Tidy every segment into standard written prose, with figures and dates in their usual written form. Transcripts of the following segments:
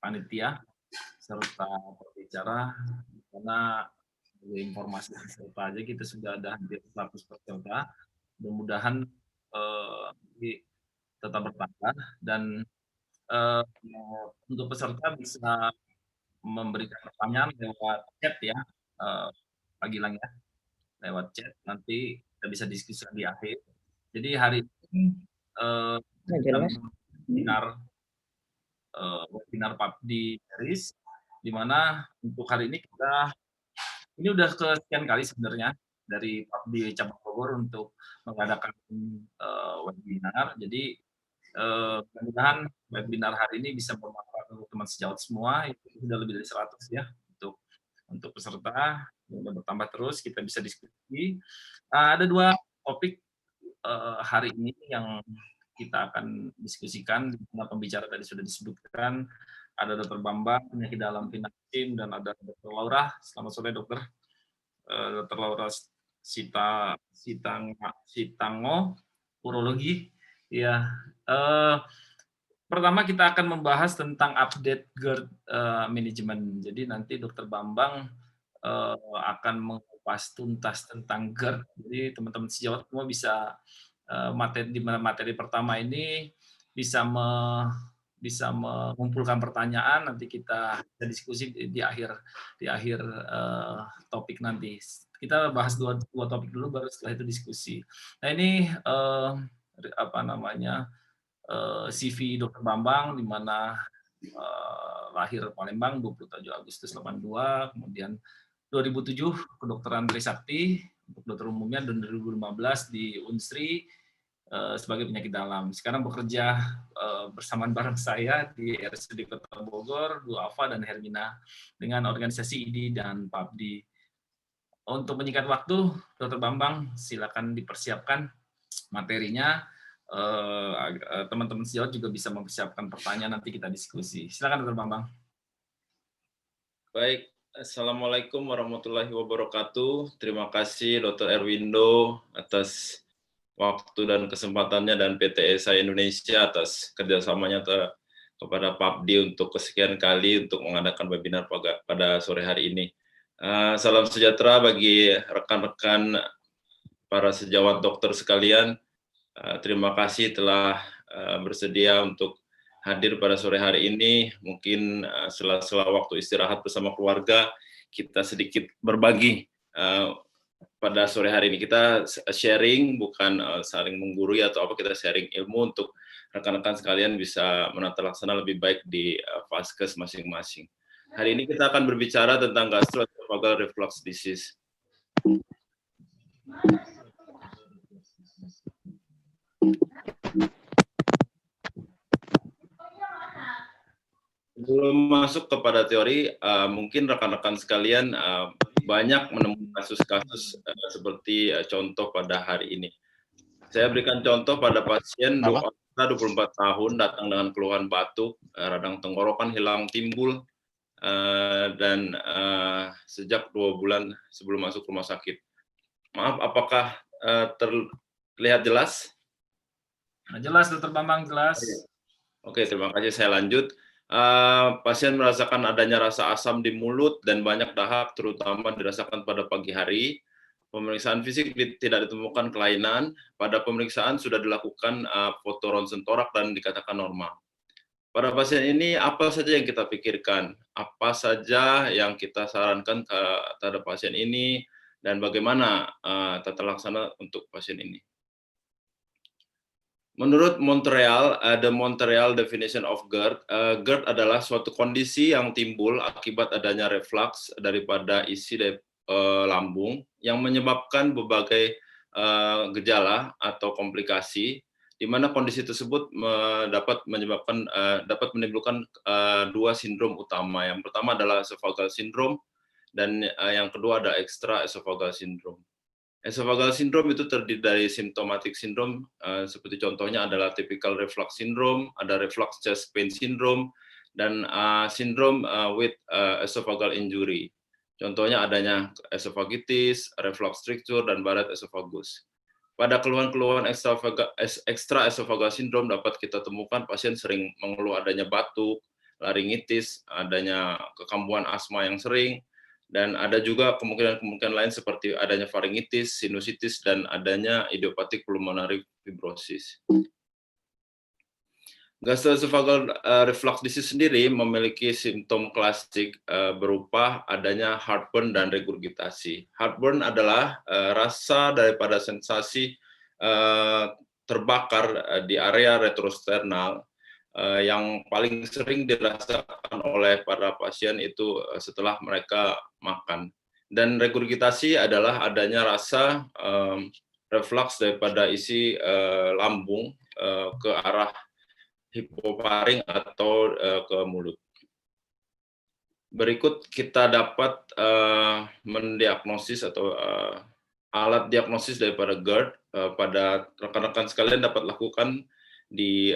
panitia serta berbicara, karena sebagai informasi peserta aja kita sudah ada hampir 100 peserta. Mudah-mudahan ini tetap bertambah dan eee, untuk peserta bisa memberikan pertanyaan lewat chat ya, Pak Gilang ya, lewat chat nanti kita bisa diskusi di akhir. Jadi hari ini, Nggak kita jelas. webinar PABDI Series, di mana untuk hari ini ini udah kesekian kali sebenarnya dari PABDI Cabang Bogor untuk mengadakan, webinar. Jadi, mudah-mudahan webinar hari ini bisa bermanfaat untuk teman sejawat semua, itu sudah lebih dari 100 ya untuk peserta, semoga bertambah terus, kita bisa diskusi. Ada 2 topik, hari ini yang kita akan diskusikan, di mana pembicara tadi sudah disebutkan, ada Dr. Bambang, penyakit dalam Finakim, dan ada Dr. Laura. Selamat sore, Dokter. Dr. Laura Sitango, urologi. Ya, pertama kita akan membahas tentang update GERD manajemen. Jadi nanti Dokter Bambang akan mengupas tuntas tentang GERD. Jadi teman-teman sejawat semua bisa di materi pertama ini bisa mengumpulkan pertanyaan, nanti kita diskusi di akhir topik nanti. Kita bahas dua topik dulu, baru setelah itu diskusi. Nah ini apa namanya CV Dr. Bambang, di mana lahir Palembang 27 Agustus 82, kemudian 2007 kedokteran Trisakti untuk dokter umumnya, dan 2015 di Unsri sebagai penyakit dalam. Sekarang bekerja bersamaan bareng saya di RSUD Kota Bogor, Bu Alfa dan Hermina dengan organisasi IDI dan PABDI. Untuk menyingkat waktu, Dr. Bambang silakan dipersiapkan materinya. Teman-teman sejawat juga bisa mempersiapkan pertanyaan, nanti kita diskusi. Silakan Dr. Bambang. Baik, Assalamualaikum warahmatullahi wabarakatuh. Terima kasih Dr. Erwindo atas waktu dan kesempatannya, dan PT ESA Indonesia atas kerjasamanya kepada PABDI untuk kesekian kali untuk mengadakan webinar pada sore hari ini. Salam sejahtera bagi rekan-rekan para sejawat dokter sekalian. Terima kasih telah bersedia untuk hadir pada sore hari ini. Mungkin sela-sela waktu istirahat bersama keluarga, kita sedikit berbagi pada sore hari ini. Kita sharing, bukan saling menggurui atau apa, kita sharing ilmu untuk rekan-rekan sekalian bisa menata laksana lebih baik di vaskes masing-masing. Hari ini kita akan berbicara tentang gastroesophageal reflux disease. Sebelum masuk kepada teori, mungkin rekan-rekan sekalian banyak menemukan kasus-kasus seperti contoh pada hari ini. Saya berikan contoh pada pasien 24 tahun datang dengan keluhan batuk, radang tenggorokan hilang timbul, dan sejak 2 bulan sebelum masuk rumah sakit. Maaf, apakah terlihat jelas? Jelas, Dr. Bambang, jelas. Oke, terima kasih. Saya lanjut. Pasien merasakan adanya rasa asam di mulut dan banyak dahak, terutama dirasakan pada pagi hari. Pemeriksaan fisik tidak ditemukan kelainan. Pada pemeriksaan sudah dilakukan foto ronsen torak dan dikatakan normal. Pada pasien ini apa saja yang kita pikirkan? Apa saja yang kita sarankan terhadap pasien ini, dan bagaimana tata laksana untuk pasien ini? Menurut Montreal, the Montreal definition of GERD, GERD adalah suatu kondisi yang timbul akibat adanya reflux daripada isi lambung yang menyebabkan berbagai gejala atau komplikasi, di mana kondisi tersebut dapat menimbulkan 2 sindrom utama. Yang pertama adalah esophageal syndrome, dan yang kedua ada extra esophageal syndrome. Esophageal syndrome itu terdiri dari symptomatic syndrome, seperti contohnya adalah typical reflux syndrome, ada reflux chest pain syndrome, dan syndrome with esophageal injury. Contohnya adanya esophagitis, reflux stricture, dan Barrett esophagus. Pada keluhan-keluhan extra esophageal syndrome dapat kita temukan pasien sering mengeluh adanya batuk, laringitis, adanya kekambuhan asma yang sering, dan ada juga kemungkinan-kemungkinan lain seperti adanya faringitis, sinusitis, dan adanya idiopathic pulmonary fibrosis. Gastroesophageal reflux disease sendiri memiliki simptom klasik berupa adanya heartburn dan regurgitasi. Heartburn adalah rasa daripada sensasi terbakar di area retrosternal yang paling sering dirasakan oleh para pasien itu setelah mereka makan. Dan regurgitasi adalah adanya rasa reflux daripada isi lambung ke arah hipoparing atau ke mulut. Berikut kita dapat mendiagnosis atau alat diagnosis daripada GERD pada rekan-rekan sekalian dapat lakukan di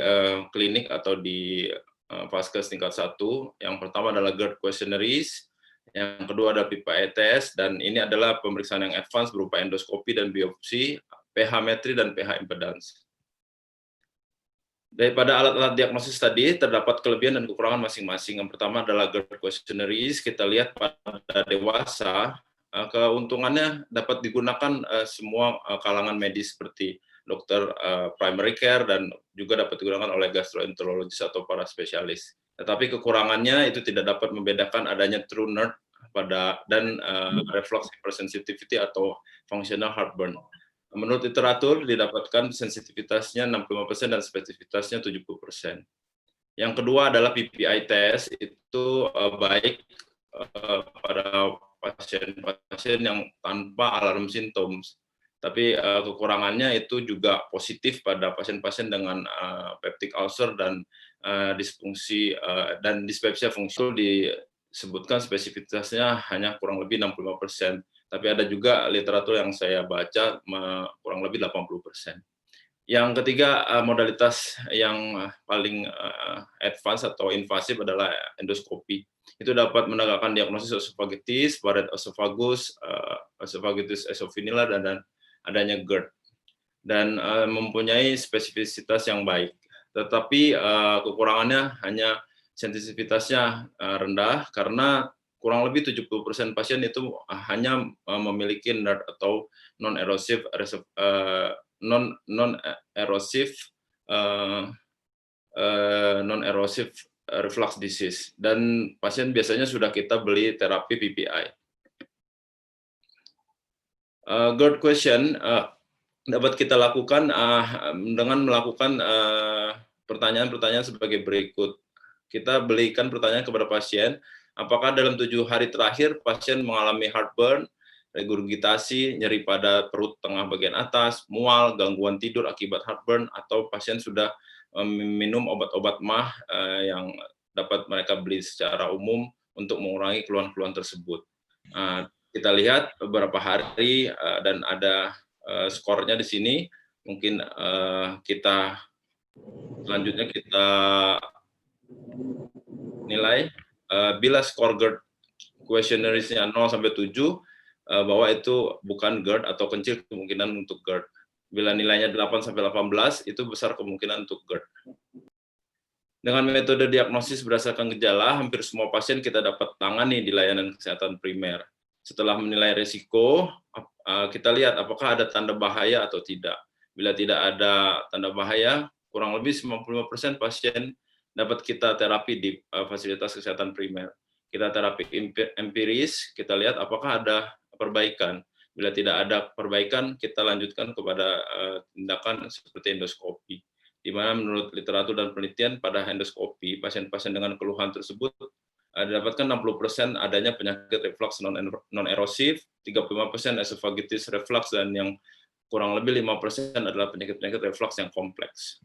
klinik atau di vaskes tingkat 1. Yang pertama adalah GERD questionnaires, yang kedua adalah pipa ETS, dan ini adalah pemeriksaan yang advance berupa endoskopi dan biopsi, pH metri, dan pH impedans. Daripada alat-alat diagnosis tadi, terdapat kelebihan dan kekurangan masing-masing. Yang pertama adalah GERD questionnaires. Kita lihat pada dewasa, keuntungannya dapat digunakan semua kalangan medis seperti dokter primary care dan juga dapat digunakan oleh gastroenterologis atau para spesialis. Tetapi kekurangannya itu tidak dapat membedakan adanya true NERD dan reflux hypersensitivity atau functional heartburn. Menurut literatur didapatkan sensitivitasnya 65% dan spesifitasnya 70%. Yang kedua adalah PPI test, itu baik pada pasien-pasien yang tanpa alarm symptoms. Tapi kekurangannya itu juga positif pada pasien-pasien dengan peptic ulcer dan disfungsi dan dispepsia fungsional, disebutkan spesifitasnya hanya kurang lebih 65%. Tapi ada juga literatur yang saya baca kurang lebih 80%. Yang ketiga, modalitas yang paling advance atau invasif adalah endoskopi. Itu dapat menegakkan diagnosis esophagitis, Barrett esophagus, esophagitis esophageal, dan adanya GERD. Dan mempunyai spesifisitas yang baik. Tetapi kekurangannya hanya sensitivitasnya rendah karena kurang lebih 70% pasien itu hanya memiliki NERD atau non-erosive reflux disease, dan pasien biasanya sudah kita beli terapi PPI. GERD question dapat kita lakukan dengan melakukan pertanyaan-pertanyaan sebagai berikut. Kita berikan pertanyaan kepada pasien, apakah dalam 7 hari terakhir pasien mengalami heartburn, regurgitasi, nyeri pada perut tengah bagian atas, mual, gangguan tidur akibat heartburn, atau pasien sudah minum obat-obat MAH yang dapat mereka beli secara umum untuk mengurangi keluhan-keluhan tersebut. Kita lihat beberapa hari dan ada skornya di sini. Mungkin kita selanjutnya kita nilai. Bila skor GERD questionnaire-nya 0 sampai 7, bahwa itu bukan GERD atau kecil kemungkinan untuk GERD. Bila nilainya 8 sampai 18, itu besar kemungkinan untuk GERD. Dengan metode diagnosis berdasarkan gejala, hampir semua pasien kita dapat tangani di layanan kesehatan primer. Setelah menilai risiko, kita lihat apakah ada tanda bahaya atau tidak. Bila tidak ada tanda bahaya, kurang lebih 95% pasien dapat kita terapi di fasilitas kesehatan primer. Kita terapi empiris, kita lihat apakah ada perbaikan. Bila tidak ada perbaikan, kita lanjutkan kepada tindakan seperti endoskopi. Di mana menurut literatur dan penelitian pada endoskopi, pasien-pasien dengan keluhan tersebut didapatkan 60% adanya penyakit reflux non-erosif, 35% esophagitis reflux, dan yang kurang lebih 5% adalah penyakit-penyakit reflux yang kompleks.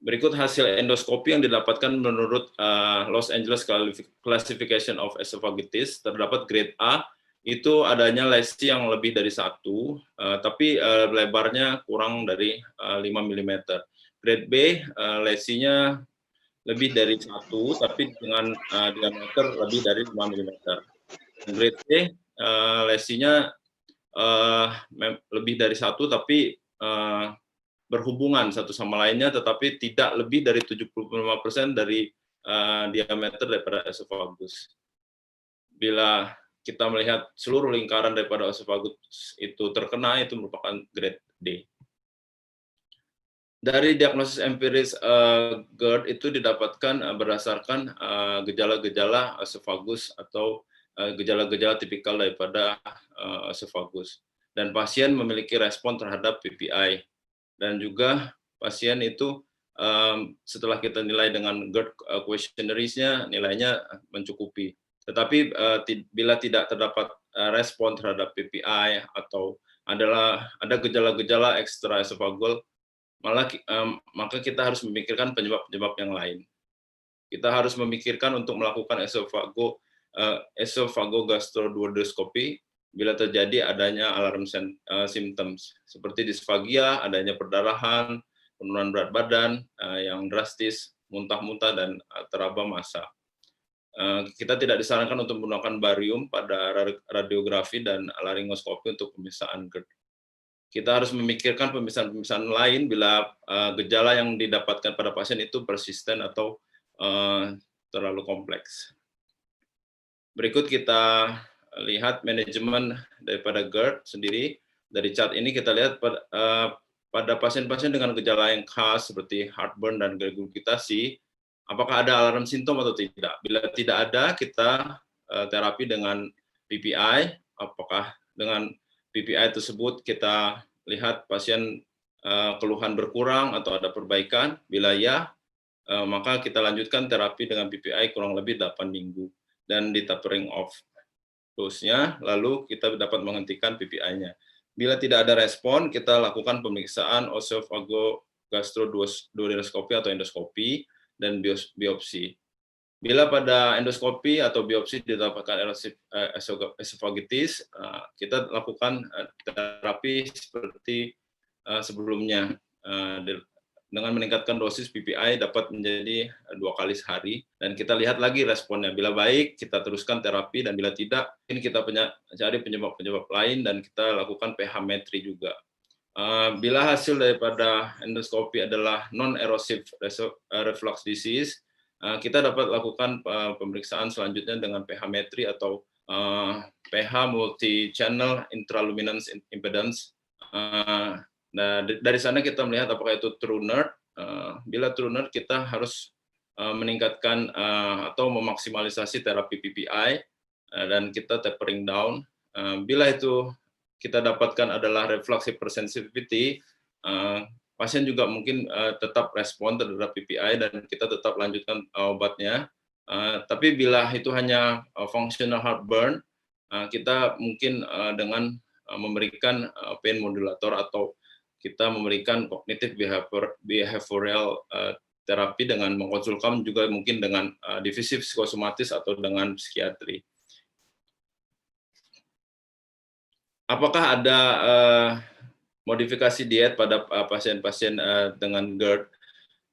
Berikut hasil endoskopi yang didapatkan menurut Los Angeles Classification of Esophagitis. Terdapat grade A, itu adanya lesi yang lebih dari 1, tapi lebarnya kurang dari 5 mm. Grade B, lesinya lebih dari 1, tapi dengan diameter lebih dari 5 mm. Grade C, lesinya lebih dari 1, tapi berhubungan satu sama lainnya, tetapi tidak lebih dari 75% dari diameter daripada esofagus. Bila kita melihat seluruh lingkaran daripada esofagus itu terkena, itu merupakan grade D. Dari diagnosis empiris GERD itu didapatkan berdasarkan gejala-gejala esofagus atau gejala-gejala tipikal daripada esofagus. Dan pasien memiliki respon terhadap PPI. Dan juga pasien itu setelah kita nilai dengan GERD questionnaire-nya, nilainya mencukupi. Tetapi bila tidak terdapat respon terhadap PPI atau ada gejala-gejala ekstraesofageal, maka kita harus memikirkan penyebab-penyebab yang lain. Kita harus memikirkan untuk melakukan esophagogastroduodenoscopy bila terjadi adanya alarm symptoms seperti disfagia, adanya perdarahan, penurunan berat badan yang drastis, muntah-muntah, dan teraba massa. Kita tidak disarankan untuk menggunakan barium pada radiografi dan laringoskopi untuk pemeriksaan GERD. Kita harus memikirkan pemeriksaan-pemeriksaan lain bila gejala yang didapatkan pada pasien itu persisten atau terlalu kompleks. Berikut kita lihat manajemen daripada GERD sendiri. Dari chart ini kita lihat pada pasien-pasien dengan gejala yang khas seperti heartburn dan regurgitasi, apakah ada alarm simptom atau tidak. Bila tidak ada, kita terapi dengan PPI. Apakah dengan PPI tersebut kita lihat pasien keluhan berkurang atau ada perbaikan. Bila ya, maka kita lanjutkan terapi dengan PPI kurang lebih 8 minggu dan di tapering off dosnya, lalu kita dapat menghentikan PPI-nya. Bila tidak ada respon, kita lakukan pemeriksaan esophagogastroduodenoscopy atau endoskopi dan biopsi. Bila pada endoskopi atau biopsi didapatkan esophagitis, kita lakukan terapi seperti sebelumnya dengan meningkatkan dosis PPI dapat menjadi 2 kali sehari, dan kita lihat lagi responnya. Bila baik, kita teruskan terapi, dan bila tidak, ini kita cari penyebab-penyebab lain dan kita lakukan pH metri juga. Bila hasil daripada endoskopi adalah non-erosive reflux disease, kita dapat lakukan pemeriksaan selanjutnya dengan pH metri atau pH multi-channel intraluminance impedance. Nah, dari sana kita melihat apakah itu true NERD. Bila true NERD, kita harus meningkatkan atau memaksimalisasi terapi PPI dan kita tapering down. Bila itu kita dapatkan adalah reflux hypersensitivity, pasien juga mungkin tetap respon terhadap PPI dan kita tetap lanjutkan obatnya. Tapi bila itu hanya functional heartburn, kita mungkin dengan memberikan pain modulator atau kita memberikan cognitive behavioral terapi dengan mengkonsulkan juga mungkin dengan divisi psikosomatis atau dengan psikiatri. Apakah ada modifikasi diet pada pasien-pasien dengan GERD?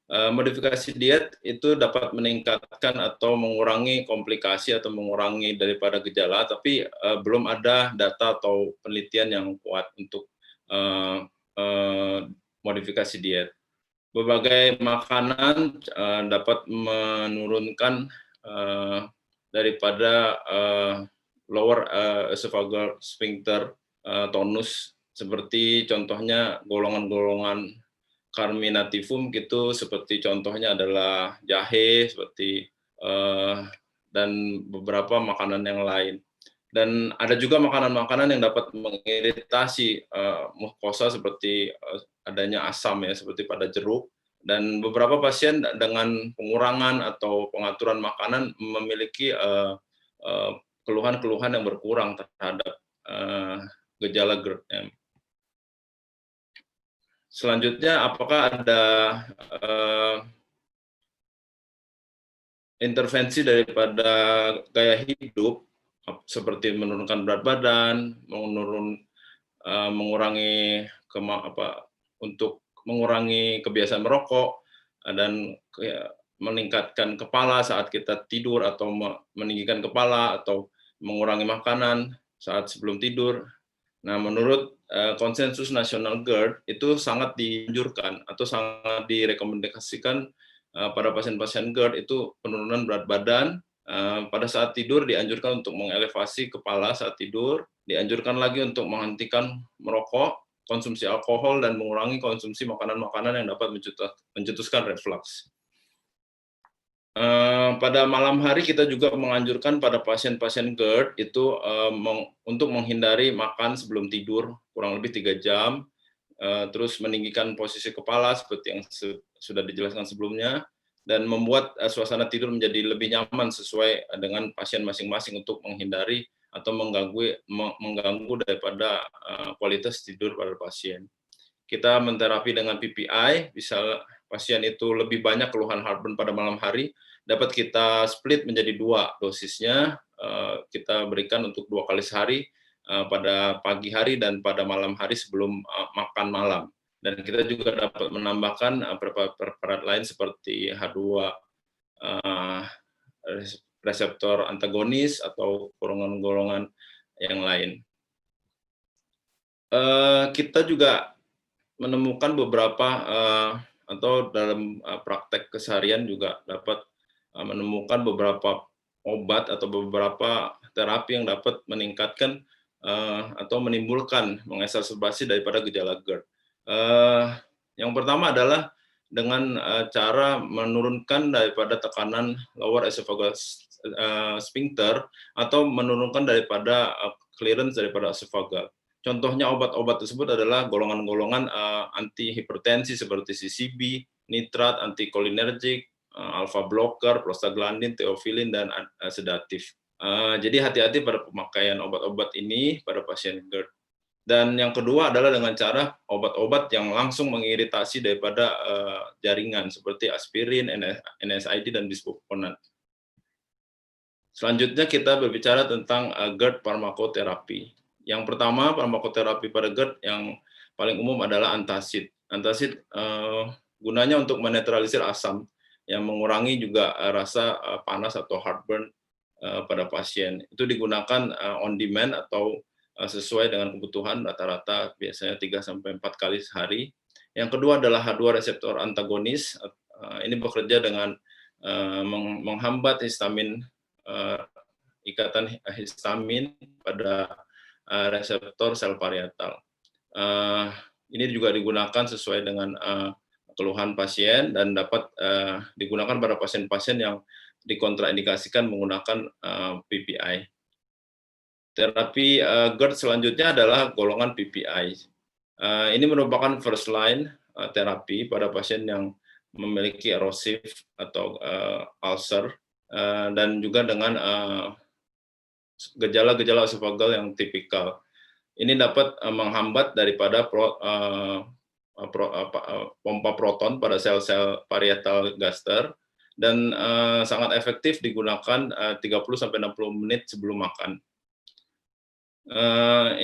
Modifikasi diet itu dapat meningkatkan atau mengurangi komplikasi atau mengurangi daripada gejala, tapi belum ada data atau penelitian yang kuat untuk modifikasi diet. Berbagai makanan dapat menurunkan daripada lower esophageal sphincter tonus, seperti contohnya golongan-golongan carminativum gitu, seperti contohnya adalah jahe, seperti dan beberapa makanan yang lain. Dan ada juga makanan-makanan yang dapat mengiritasi mukosa seperti adanya asam ya, seperti pada jeruk. Dan beberapa pasien dengan pengurangan atau pengaturan makanan memiliki keluhan-keluhan yang berkurang terhadap gejala GERD. Selanjutnya, apakah ada intervensi daripada gaya hidup seperti menurunkan berat badan, mengurangi untuk mengurangi kebiasaan merokok, dan meningkatkan kepala saat kita tidur atau meninggikan kepala atau mengurangi makanan saat sebelum tidur. Nah, menurut konsensus nasional GERD itu sangat dianjurkan atau sangat direkomendasikan pada pasien-pasien GERD itu penurunan berat badan. Pada saat tidur dianjurkan untuk mengelevasi kepala saat tidur, dianjurkan lagi untuk menghentikan merokok, konsumsi alkohol, dan mengurangi konsumsi makanan-makanan yang dapat mencetuskan reflux. Pada malam hari kita juga menganjurkan pada pasien-pasien GERD itu untuk menghindari makan sebelum tidur kurang lebih 3 jam, terus meninggikan posisi kepala seperti yang sudah dijelaskan sebelumnya, dan membuat suasana tidur menjadi lebih nyaman sesuai dengan pasien masing-masing untuk menghindari atau mengganggu daripada kualitas tidur pada pasien. Kita menterapi dengan PPI, bisa pasien itu lebih banyak keluhan heartburn pada malam hari, dapat kita split menjadi 2 dosisnya, kita berikan untuk 2 kali sehari, pada pagi hari dan pada malam hari sebelum makan malam. Dan kita juga dapat menambahkan preparat lain seperti H2 reseptor antagonis atau golongan-golongan yang lain. Kita juga menemukan beberapa atau dalam praktek keseharian juga dapat menemukan beberapa obat atau beberapa terapi yang dapat meningkatkan atau menimbulkan mengesaserbasi daripada gejala GERD. Yang pertama adalah dengan cara menurunkan daripada tekanan lower esophagus sphincter atau menurunkan daripada clearance daripada esophagus. Contohnya obat-obat tersebut adalah golongan-golongan antihipertensi seperti CCB, nitrat, anticholinergic, alpha blocker, prostaglandin, theophylline, dan sedatif. Jadi hati-hati pada pemakaian obat-obat ini pada pasien GERD. Dan yang kedua adalah dengan cara obat-obat yang langsung mengiritasi daripada jaringan seperti aspirin, NSAID, dan bisphosphonates. Selanjutnya kita berbicara tentang GERD farmakoterapi. Yang pertama, farmakoterapi pada GERD yang paling umum adalah antacid. Antacid gunanya untuk menetralisir asam yang mengurangi juga rasa panas atau heartburn pada pasien. Itu digunakan on demand atau sesuai dengan kebutuhan, rata-rata biasanya 3-4 kali sehari. Yang kedua adalah H2 reseptor antagonis. Ini bekerja dengan menghambat histamin, ikatan histamin pada reseptor sel parietal. Ini juga digunakan sesuai dengan keluhan pasien dan dapat digunakan pada pasien-pasien yang dikontraindikasikan menggunakan PPI. Terapi GERD selanjutnya adalah golongan PPI. Ini merupakan first line terapi pada pasien yang memiliki erosif atau ulcer dan juga dengan gejala-gejala esophageal yang tipikal. Ini dapat menghambat daripada pompa proton pada sel-sel parietal gaster dan sangat efektif digunakan 30-60 menit sebelum makan.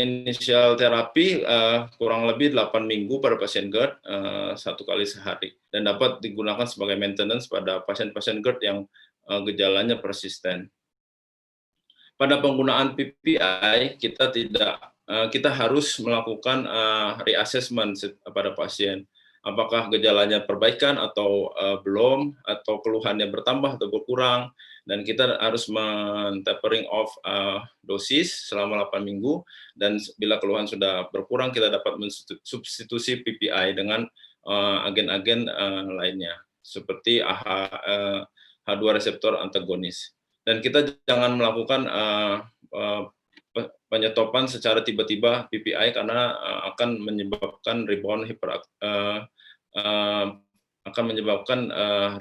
Inisial terapi kurang lebih 8 minggu pada pasien GERD 1 kali sehari dan dapat digunakan sebagai maintenance pada pasien-pasien GERD yang gejalanya persisten. Pada penggunaan PPI kita harus melakukan reassessment pada pasien. Apakah gejalanya perbaikan atau belum, atau keluhannya bertambah atau berkurang, dan kita harus men-tapering off dosis selama 8 minggu, dan bila keluhan sudah berkurang, kita dapat mensubstitusi PPI dengan agen-agen lainnya, seperti H2 reseptor antagonis. Dan kita jangan melakukan penyetopan secara tiba-tiba PPI karena akan menyebabkan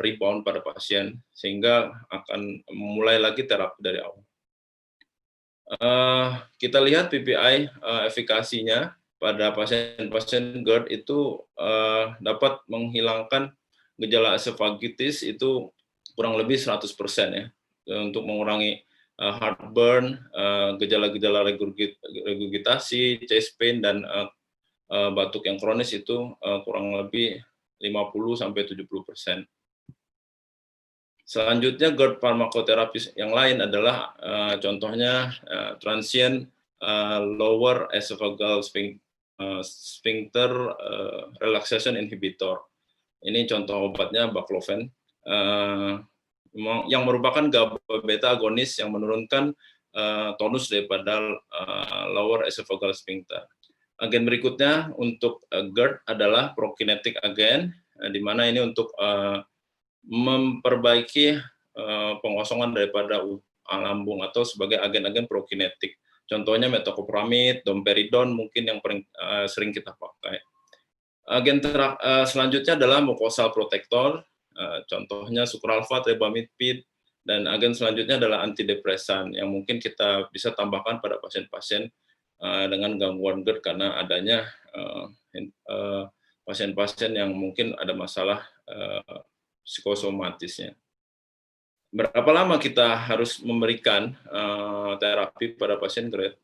rebound pada pasien, sehingga akan memulai lagi terapi dari awal. Kita lihat PPI efikasinya pada pasien-pasien GERD itu dapat menghilangkan gejala esophagitis itu kurang lebih 100% ya, untuk mengurangi heartburn, gejala-gejala regurgitasi, chest pain, dan batuk yang kronis itu kurang lebih 50-70%. Selanjutnya GERD farmakoterapi yang lain adalah contohnya transient lower esophageal sphincter relaxation inhibitor. Ini contoh obatnya baclofen. yang merupakan GABA beta agonis yang menurunkan tonus daripada lower esophageal sphincter. Agen berikutnya untuk GERD adalah prokinetic agen, di mana ini untuk memperbaiki pengosongan daripada lambung atau sebagai agen-agen prokinetik. Contohnya metoclopramid, domperidon mungkin yang paling sering kita pakai. Agen selanjutnya adalah mucosal protector, contohnya sucralfate, rebamidpid, dan agen selanjutnya adalah antidepresan yang mungkin kita bisa tambahkan pada pasien-pasien dengan gangguan GERD karena adanya pasien-pasien yang mungkin ada masalah psikosomatisnya. Berapa lama kita harus memberikan terapi pada pasien GERD?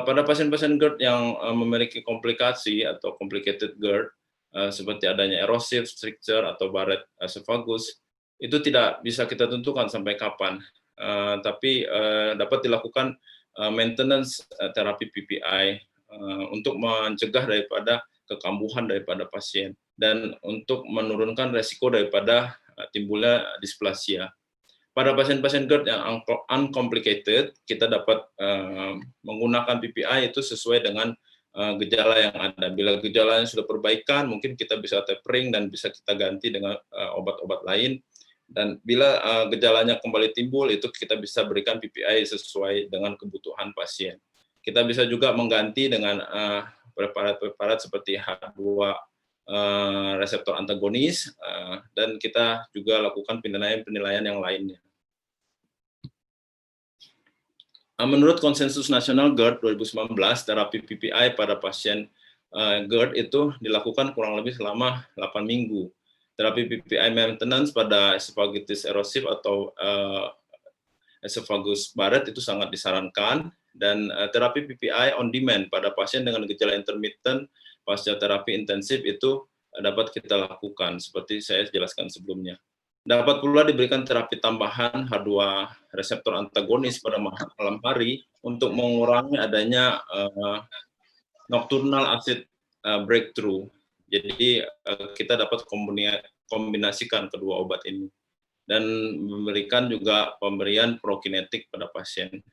Pada pasien-pasien GERD yang memiliki komplikasi atau complicated GERD, seperti adanya erosive stricture atau Barrett esophagus, itu tidak bisa kita tentukan sampai kapan, tapi dapat dilakukan maintenance terapi PPI untuk mencegah daripada kekambuhan daripada pasien dan untuk menurunkan resiko daripada timbulnya displasia. Pada pasien-pasien GERD yang uncomplicated, kita dapat menggunakan PPI itu sesuai dengan gejala yang ada. Bila gejalanya sudah perbaikan, mungkin kita bisa tapering dan bisa kita ganti dengan obat-obat lain. Dan bila gejalanya kembali timbul, itu kita bisa berikan PPI sesuai dengan kebutuhan pasien. Kita bisa juga mengganti dengan preparat-preparat seperti H2 reseptor antagonis, dan kita juga lakukan penilaian yang lainnya. Menurut konsensus nasional GERD 2019, terapi PPI pada pasien GERD itu dilakukan kurang lebih selama 8 minggu. Terapi PPI maintenance pada esophagitis erosif atau esophagus Barrett itu sangat disarankan, dan terapi PPI on demand pada pasien dengan gejala intermittent pasca terapi intensif itu dapat kita lakukan, seperti saya jelaskan sebelumnya. Dapat pula diberikan terapi tambahan H2 reseptor antagonis pada malam hari untuk mengurangi adanya nocturnal acid breakthrough. Jadi kita dapat kombinasikan kedua obat ini dan memberikan juga pemberian prokinetik pada pasien.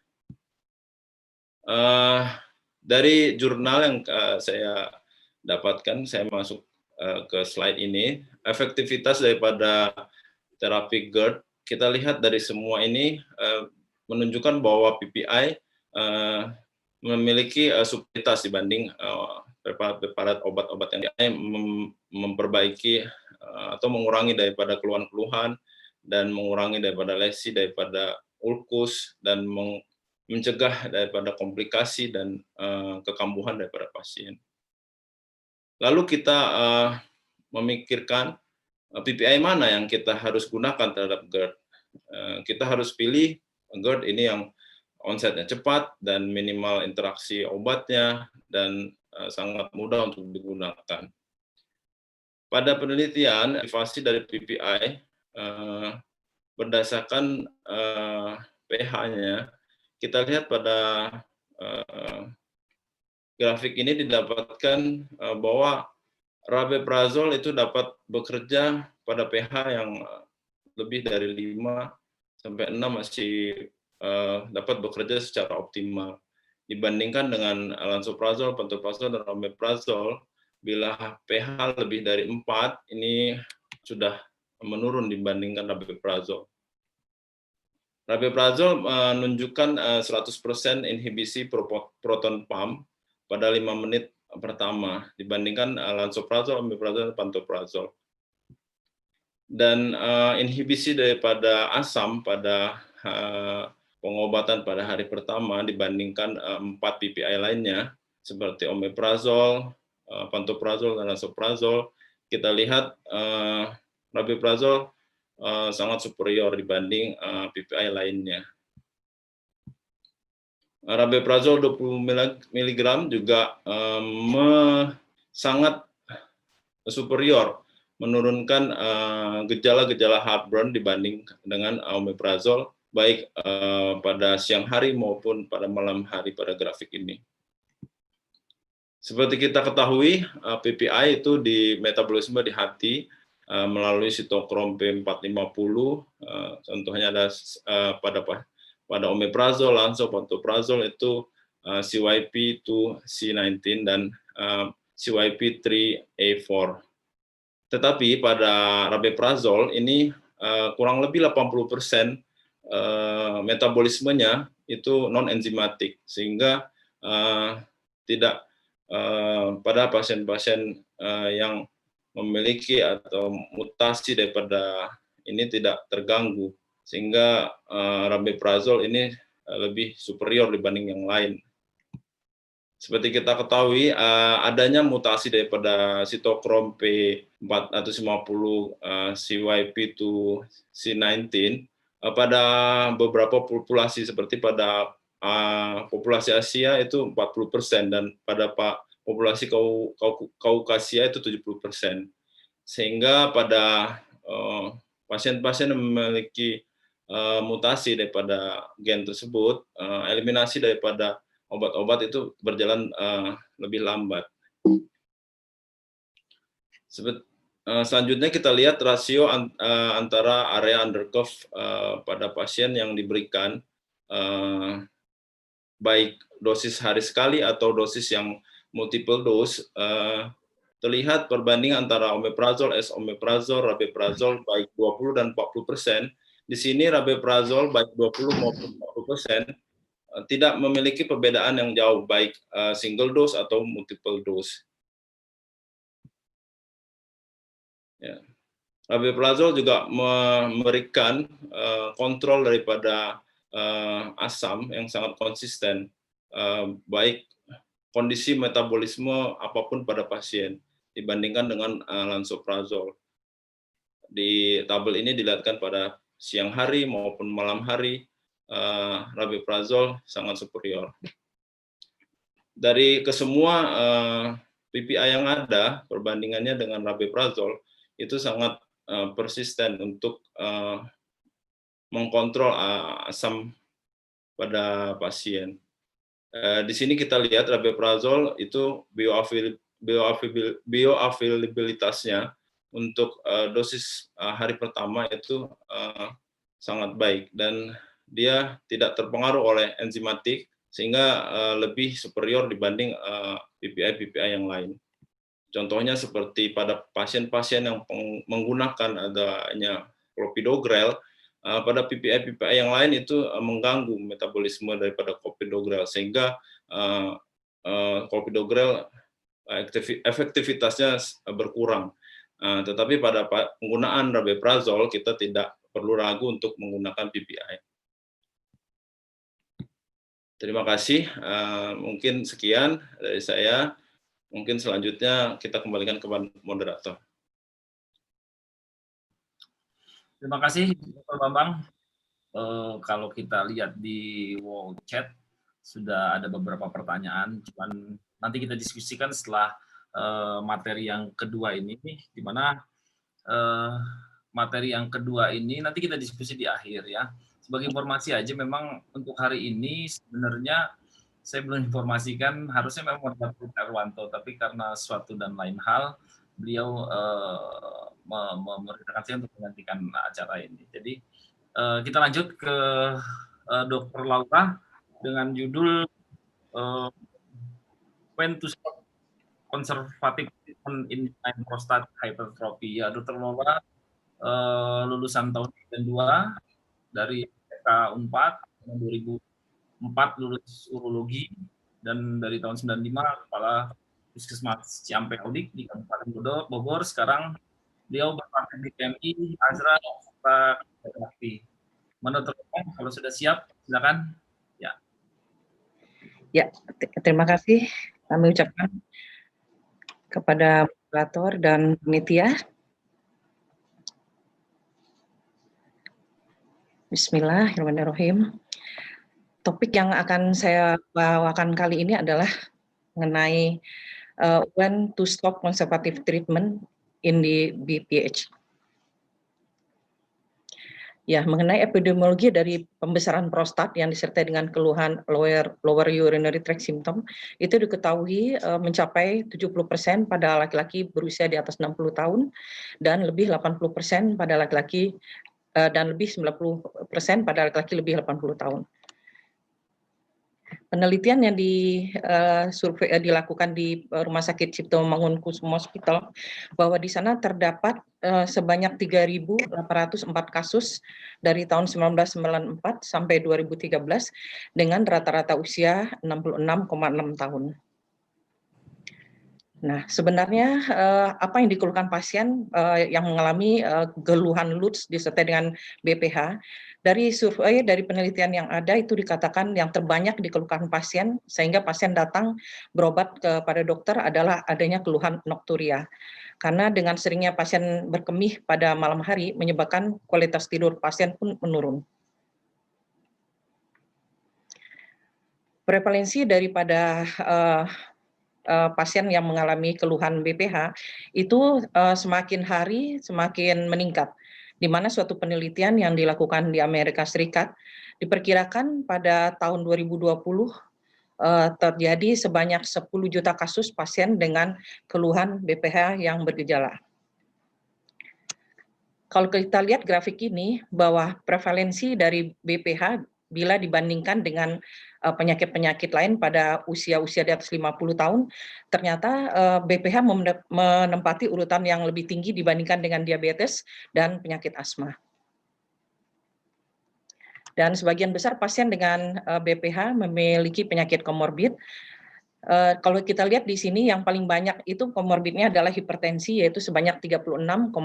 Dari jurnal yang saya dapatkan, saya masuk ke slide ini, efektivitas daripada terapi GERD, kita lihat dari semua ini menunjukkan bahwa PPI memiliki superioritas dibanding preparat obat-obat yang memperbaiki atau mengurangi daripada keluhan-keluhan dan mengurangi daripada lesi daripada ulkus dan mencegah daripada komplikasi dan kekambuhan daripada pasien. Lalu kita memikirkan PPI mana yang kita harus gunakan terhadap GERD. Kita harus pilih GERD ini yang onsetnya cepat dan minimal interaksi obatnya dan sangat mudah untuk digunakan. Pada penelitian, efektivitas dari PPI berdasarkan pH-nya, kita lihat pada grafik ini didapatkan bahwa rabeprazol itu dapat bekerja pada pH yang lebih dari 5 sampai 6 masih dapat bekerja secara optimal. Dibandingkan dengan lansoprazol, pantoprazol, dan omeprazol, bila pH lebih dari 4, ini sudah menurun dibandingkan rabeprazol. Rabeprazol menunjukkan 100% inhibisi proton pump pada 5 menit pertama dibandingkan lansoprazol, omeprazol, dan pantoprazol. Dan inhibisi daripada asam pada pengobatan pada hari pertama dibandingkan 4 PPI lainnya seperti omeprazol, pantoprazol, dan lansoprazol, kita lihat rabeprazol sangat superior dibanding PPI lainnya. Rabeprazol 20 mg juga sangat superior, menurunkan gejala-gejala heartburn dibanding dengan omeprazol, baik pada siang hari maupun pada malam hari pada grafik ini. Seperti kita ketahui, PPI itu di metabolisme di hati melalui sitokrom P450, contohnya ada pada omeprazol, lansopantoprazol itu CYP2C19 dan CYP3A4. Tetapi pada rabeprazol ini kurang lebih 80% metabolismenya itu non-enzimatik, sehingga tidak pada pasien-pasien yang memiliki atau mutasi daripada ini tidak terganggu, sehingga rabeprazol ini lebih superior dibanding yang lain. Seperti kita ketahui, adanya mutasi daripada sitokrom P450 CYP2C19 pada beberapa populasi, seperti pada populasi Asia itu 40%, dan pada populasi Kaukasia itu 70%. Sehingga pada pasien-pasien yang memiliki mutasi daripada gen tersebut, eliminasi daripada obat-obat itu berjalan lebih lambat. Selanjutnya kita lihat rasio antara area under curve pada pasien yang diberikan, baik dosis hari sekali atau dosis yang multiple dose. Terlihat perbandingan antara omeprazol, esomeprazol, rabeprazol baik 20 dan 40%. Di sini rabeprazol baik 20 maupun 40% tidak memiliki perbedaan yang jauh, baik single dose atau multiple dose. Ya. Rabeprazol juga memberikan kontrol daripada asam yang sangat konsisten, baik kondisi metabolisme apapun pada pasien dibandingkan dengan lansoprazol. Di tabel ini dilihatkan pada siang hari maupun malam hari, rabeprazol sangat superior. Dari kesemua PPI yang ada, perbandingannya dengan rabeprazol itu sangat persisten untuk mengkontrol asam pada pasien. Di sini kita lihat rabeprazol itu bioavailabilitasnya untuk dosis hari pertama itu sangat baik, dan dia tidak terpengaruh oleh enzimatik, sehingga lebih superior dibanding PPI yang lain. Contohnya seperti pada pasien-pasien yang menggunakan adanya clopidogrel, pada PPI yang lain itu mengganggu metabolisme daripada clopidogrel, sehingga clopidogrel efektivitasnya berkurang. Tetapi pada penggunaan rabeprazol kita tidak perlu ragu untuk menggunakan PPI. Terima kasih. Mungkin sekian dari saya. Mungkin selanjutnya kita kembalikan ke moderator. Terima kasih, Dr. Bambang. Kalau kita lihat di wall chat, sudah ada beberapa pertanyaan, cuman nanti kita diskusikan setelah materi yang kedua ini, di mana materi yang kedua ini nanti kita diskusi di akhir ya. Sebagai informasi aja, memang untuk hari ini sebenarnya saya belum informasikan, harusnya memang Dr. Erwanto, tapi karena suatu dan lain hal, beliau memerintahkan saya untuk menggantikan acara ini. Jadi kita lanjut ke Dr. Laura dengan judul When to Stop Conservative Treatment in Prostate Hypertrophy. Ya, Dr. Laura lulusan tahun 92 dari TK Unpad, tahun 2004 lulus urologi, dan dari tahun 95 kepala Puskesmas Ciampe Audik di Kabupaten Bogor. Sekarang beliau berpraktek di PMI, Azra, serta Bakti. Menurut teman, kalau sudah siap, silakan. Ya, terima kasih kami ucapkan kepada moderator dan panitia. Bismillahirrahmanirrahim. Topik yang akan saya bawakan kali ini adalah mengenai when to stop conservative treatment in the BPH. Ya, mengenai epidemiologi dari pembesaran prostat yang disertai dengan keluhan lower urinary tract symptom, itu diketahui mencapai 70% pada laki-laki berusia di atas 60 tahun dan lebih 80% pada laki-laki dan lebih 90% pada laki-laki lebih 80 tahun. Penelitian yang dilakukan di Rumah Sakit Cipto Mangunkusumo Hospital bahwa di sana terdapat sebanyak 3.804 kasus dari tahun 1994 sampai 2013 dengan rata-rata usia 66,6 tahun. Nah, sebenarnya apa yang dikeluhkan pasien yang mengalami keluhan LUTS disertai dengan BPH, dari survei dari penelitian yang ada itu dikatakan yang terbanyak dikeluhkan pasien sehingga pasien datang berobat kepada dokter adalah adanya keluhan nokturia. Karena dengan seringnya pasien berkemih pada malam hari menyebabkan kualitas tidur pasien pun menurun. Prevalensi daripada pasien yang mengalami keluhan BPH itu semakin hari semakin meningkat, di mana suatu penelitian yang dilakukan di Amerika Serikat diperkirakan pada tahun 2020 terjadi sebanyak 10 juta kasus pasien dengan keluhan BPH yang bergejala. Kalau kita lihat grafik ini bahwa prevalensi dari BPH bila dibandingkan dengan penyakit-penyakit lain pada usia-usia di atas 50 tahun, ternyata BPH menempati urutan yang lebih tinggi dibandingkan dengan diabetes dan penyakit asma. Dan sebagian besar pasien dengan BPH memiliki penyakit komorbid. Kalau kita lihat di sini yang paling banyak itu komorbidnya adalah hipertensi yaitu sebanyak 36,5%,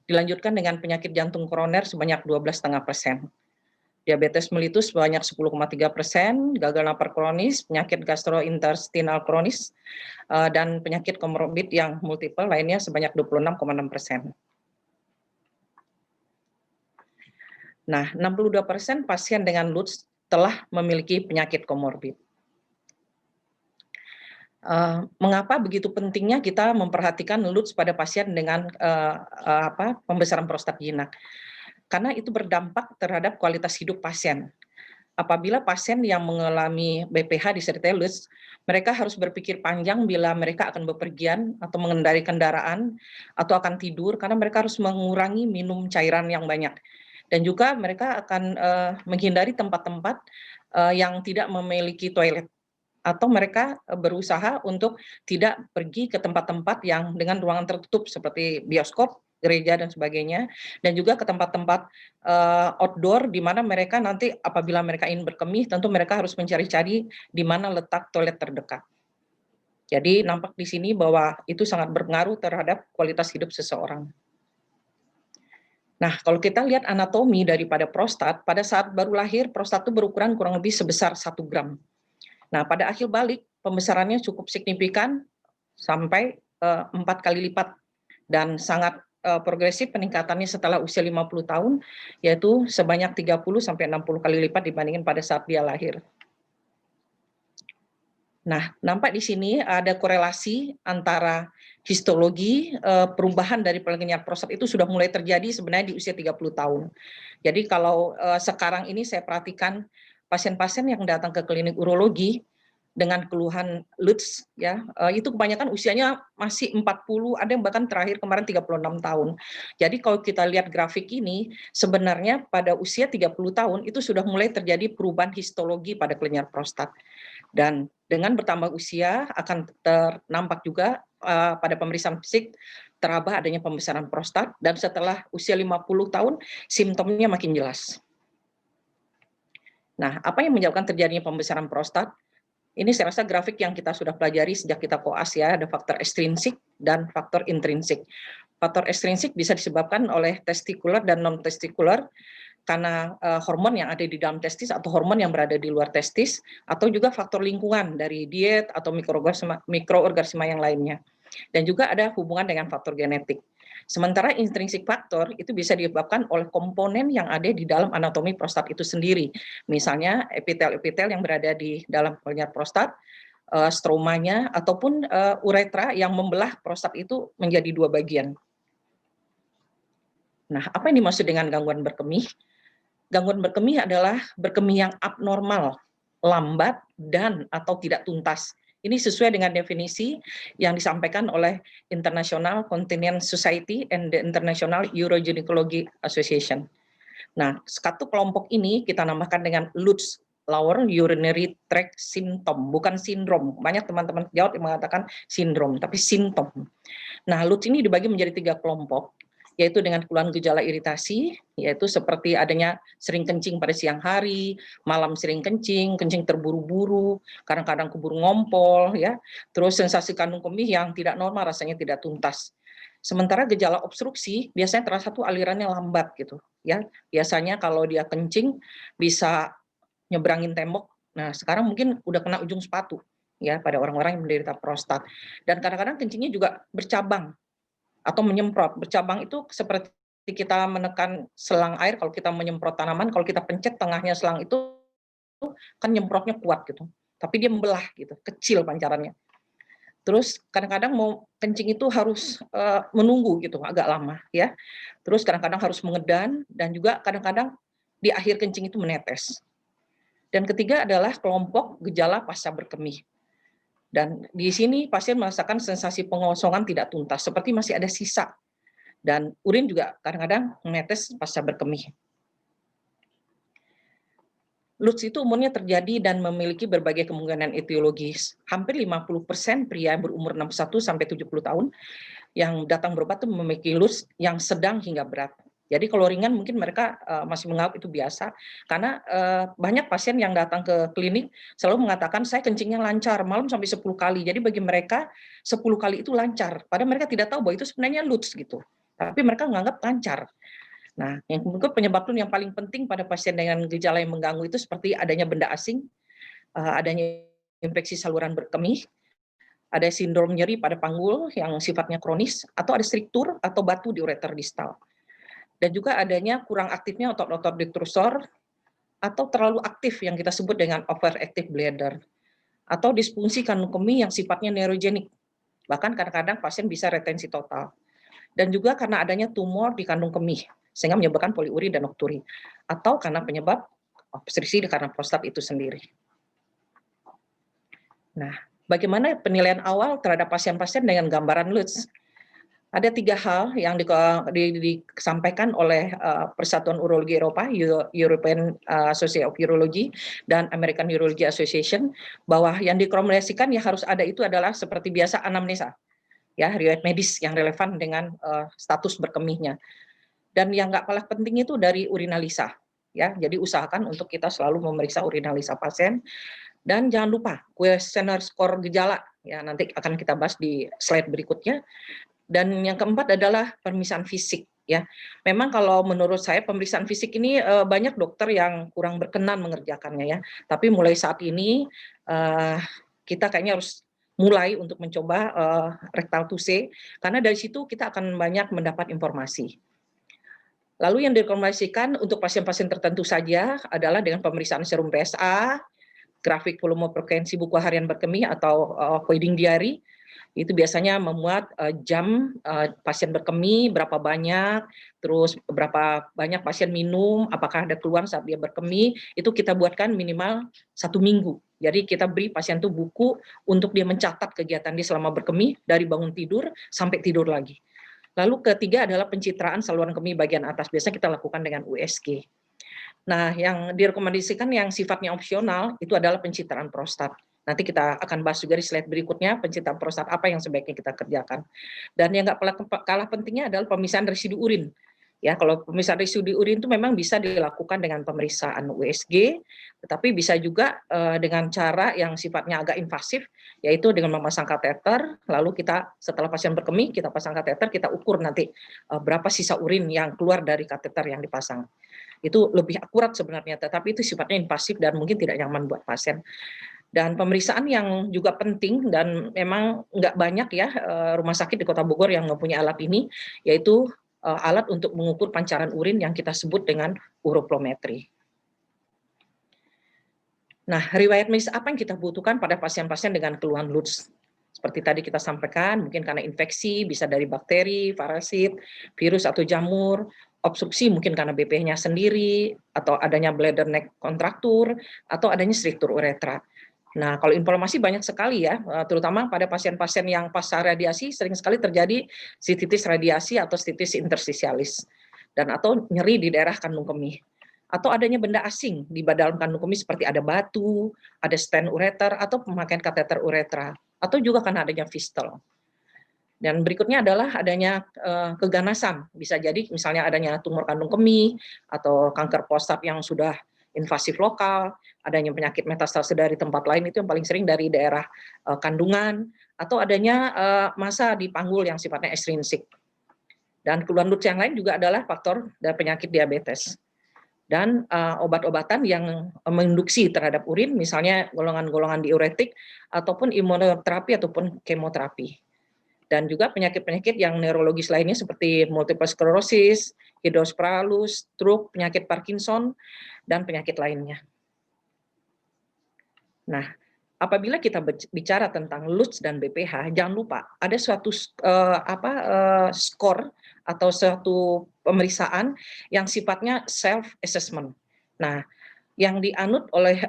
dilanjutkan dengan penyakit jantung koroner sebanyak 12,5%. Diabetes mellitus sebanyak 10,3%, gagal napar kronis, penyakit gastrointestinal kronis, dan penyakit komorbid yang multiple lainnya sebanyak 26,6%. Nah, 62% pasien dengan LUTS telah memiliki penyakit komorbid. Mengapa begitu pentingnya kita memperhatikan LUTS pada pasien dengan pembesaran prostat jinak? Karena itu berdampak terhadap kualitas hidup pasien. Apabila pasien yang mengalami BPH disertai LUTS, mereka harus berpikir panjang bila mereka akan bepergian atau mengendarai kendaraan atau akan tidur karena mereka harus mengurangi minum cairan yang banyak. Dan juga mereka akan menghindari tempat-tempat yang tidak memiliki toilet atau mereka berusaha untuk tidak pergi ke tempat-tempat yang dengan ruangan tertutup seperti bioskop, gereja dan sebagainya, dan juga ke tempat-tempat outdoor di mana mereka nanti apabila mereka ingin berkemih tentu mereka harus mencari-cari di mana letak toilet terdekat. Jadi nampak di sini bahwa itu sangat berpengaruh terhadap kualitas hidup seseorang. Nah, kalau kita lihat anatomi daripada prostat, pada saat baru lahir prostat itu berukuran kurang lebih sebesar 1 gram. Nah, pada akhir balik pembesarannya cukup signifikan sampai 4 kali lipat dan sangat progresif peningkatannya setelah usia 50 tahun, yaitu sebanyak 30 sampai 60 kali lipat dibandingkan pada saat dia lahir. Nah, nampak di sini ada korelasi antara histologi perubahan dari penganyar prostat itu sudah mulai terjadi sebenarnya di usia 30 tahun. Jadi kalau sekarang ini saya perhatikan pasien-pasien yang datang ke klinik urologi dengan keluhan LUTS ya, itu kebanyakan usianya masih 40, ada yang bahkan terakhir kemarin 36 tahun. Jadi kalau kita lihat grafik ini, sebenarnya pada usia 30 tahun itu sudah mulai terjadi perubahan histologi pada kelenjar prostat. Dan dengan bertambah usia akan ternampak juga pada pemeriksaan fisik teraba adanya pembesaran prostat dan setelah usia 50 tahun simptomnya makin jelas. Nah, apa yang menyebabkan terjadinya pembesaran prostat? Ini saya rasa grafik yang kita sudah pelajari sejak kita koas ya, ada faktor ekstrinsik dan faktor intrinsik. Faktor ekstrinsik bisa disebabkan oleh testikular dan non-testikular karena hormon yang ada di dalam testis atau hormon yang berada di luar testis, atau juga faktor lingkungan dari diet atau mikroorganisme yang lainnya. Dan juga ada hubungan dengan faktor genetik. Sementara intrinsik faktor itu bisa disebabkan oleh komponen yang ada di dalam anatomi prostat itu sendiri. Misalnya epitel-epitel yang berada di dalam kelenjar prostat, stromanya, ataupun uretra yang membelah prostat itu menjadi 2 bagian. Nah, apa yang dimaksud dengan gangguan berkemih? Gangguan berkemih adalah berkemih yang abnormal, lambat, dan atau tidak tuntas. Ini sesuai dengan definisi yang disampaikan oleh International Continence Society and the International Urogynecology Association. Nah, satu kelompok ini kita namakan dengan LUTS, Lower Urinary Tract Symptom, bukan sindrom. Banyak teman-teman jawab yang mengatakan sindrom, tapi simptom. Nah, LUTS ini dibagi menjadi 3 kelompok, yaitu dengan keluhan gejala iritasi, yaitu seperti adanya sering kencing pada siang hari, malam sering kencing, kencing terburu-buru, kadang-kadang keburu ngompol, ya. Terus sensasi kandung kemih yang tidak normal, rasanya tidak tuntas. Sementara gejala obstruksi biasanya terasa tuh alirannya lambat gitu, ya. Biasanya kalau dia kencing bisa nyebrangin tembok. Nah, sekarang mungkin udah kena ujung sepatu, ya, pada orang-orang yang menderita prostat. Dan kadang-kadang kencingnya juga bercabang atau menyemprot. Bercabang itu seperti kita menekan selang air, kalau kita menyemprot tanaman, kalau kita pencet tengahnya selang itu kan nyemprotnya kuat gitu. Tapi dia membelah gitu, kecil pancarannya. Terus kadang-kadang mau kencing itu harus menunggu gitu, agak lama ya. Terus kadang-kadang harus mengedan dan juga kadang-kadang di akhir kencing itu menetes. Dan ketiga adalah kelompok gejala pasca berkemih. Dan di sini pasien merasakan sensasi pengosongan tidak tuntas, seperti masih ada sisa. Dan urin juga kadang-kadang menetes pasca berkemih. LUTS itu umumnya terjadi dan memiliki berbagai kemungkinan etiologis. Hampir 50% pria berumur 61 sampai 70 tahun yang datang berobat itu memiliki LUTS yang sedang hingga berat. Jadi kalau ringan mungkin mereka masih menganggap itu biasa, karena banyak pasien yang datang ke klinik selalu mengatakan saya kencingnya lancar, malam sampai 10 kali. Jadi bagi mereka 10 kali itu lancar, padahal mereka tidak tahu bahwa itu sebenarnya LUTS gitu. Tapi mereka menganggap lancar. Nah, yang penyebab yang paling penting pada pasien dengan gejala yang mengganggu itu seperti adanya benda asing, adanya infeksi saluran berkemih, ada sindrom nyeri pada panggul yang sifatnya kronis, atau ada struktur atau batu di ureter distal. Dan juga adanya kurang aktifnya otot-otot detrusor, atau terlalu aktif yang kita sebut dengan overactive bladder, atau disfungsi kandung kemih yang sifatnya neurogenik. Bahkan kadang-kadang pasien bisa retensi total. Dan juga karena adanya tumor di kandung kemih, sehingga menyebabkan poliuri dan nokturi, atau karena penyebab obstruksi karena prostat itu sendiri. Nah, bagaimana penilaian awal terhadap pasien-pasien dengan gambaran LUTS? Ada 3 hal yang disampaikan oleh Persatuan Urologi Eropa, European Society of Urology, dan American Urology Association, bahwa yang direkomendasikan yang harus ada itu adalah seperti biasa anamnesa, ya, riwayat medis yang relevan dengan status berkemihnya. Dan yang nggak kalah penting itu dari urinalisa, ya. Jadi usahakan untuk kita selalu memeriksa urinalisa pasien. Dan jangan lupa kuesioner skor gejala, ya, nanti akan kita bahas di slide berikutnya. Dan yang keempat adalah pemeriksaan fisik, ya. Memang kalau menurut saya pemeriksaan fisik ini banyak dokter yang kurang berkenan mengerjakannya, ya. Tapi mulai saat ini kita kayaknya harus mulai untuk mencoba rectal touche, karena dari situ kita akan banyak mendapat informasi. Lalu yang direkomendasikan untuk pasien-pasien tertentu saja adalah dengan pemeriksaan serum PSA, grafik volume frekuensi buku harian berkemih atau feeding diary. Itu biasanya memuat jam pasien berkemih, berapa banyak, terus berapa banyak pasien minum, apakah ada keluhan saat dia berkemih, itu kita buatkan minimal 1 minggu. Jadi kita beri pasien itu buku untuk dia mencatat kegiatan dia selama berkemih, dari bangun tidur sampai tidur lagi. Lalu ketiga adalah pencitraan saluran kemih bagian atas, biasanya kita lakukan dengan USG. Nah, yang direkomendasikan yang sifatnya opsional itu adalah pencitraan prostat. Nanti kita akan bahas juga di slide berikutnya pencitraan prostat apa yang sebaiknya kita kerjakan. Dan yang nggak kalah pentingnya adalah pemeriksaan residu urin. Ya, kalau pemeriksaan residu urin itu memang bisa dilakukan dengan pemeriksaan USG, tetapi bisa juga dengan cara yang sifatnya agak invasif, yaitu dengan memasang kateter. Lalu kita setelah pasien berkemih, kita pasang kateter, kita ukur nanti berapa sisa urin yang keluar dari kateter yang dipasang. Itu lebih akurat sebenarnya, tetapi itu sifatnya invasif dan mungkin tidak nyaman buat pasien. Dan pemeriksaan yang juga penting dan memang nggak banyak ya rumah sakit di Kota Bogor yang mempunyai alat ini, yaitu alat untuk mengukur pancaran urin yang kita sebut dengan uroplometri. Nah, riwayat medis apa yang kita butuhkan pada pasien-pasien dengan keluhan LUTS? Seperti tadi kita sampaikan, mungkin karena infeksi, bisa dari bakteri, parasit, virus atau jamur, obstruksi mungkin karena BP-nya sendiri, atau adanya bladder neck kontraktur, atau adanya struktur uretra. Nah, kalau inflamasi banyak sekali ya, terutama pada pasien-pasien yang pasca radiasi sering sekali terjadi sistitis radiasi atau sistitis interstisialis, dan atau nyeri di daerah kandung kemih. Atau adanya benda asing di dalam kandung kemih seperti ada batu, ada stent ureter, atau pemakaian kateter uretra, atau juga karena adanya fistel. Dan berikutnya adalah adanya keganasan, bisa jadi misalnya adanya tumor kandung kemih, atau kanker prostat yang sudah invasif lokal, adanya penyakit metastase dari tempat lain, itu yang paling sering dari daerah kandungan, atau adanya massa di panggul yang sifatnya ekstrinsik. Dan keluhan LUTS yang lain juga adalah faktor dari penyakit diabetes. Dan obat-obatan yang menginduksi terhadap urin, misalnya golongan-golongan diuretik, ataupun imunoterapi ataupun kemoterapi. Dan juga penyakit-penyakit yang neurologis lainnya seperti multiple sclerosis, hidrocephalus, stroke, penyakit Parkinson, dan penyakit lainnya. Nah, apabila kita bicara tentang LUTS dan BPH, jangan lupa ada suatu skor atau suatu pemeriksaan yang sifatnya self-assessment. Nah, yang dianut oleh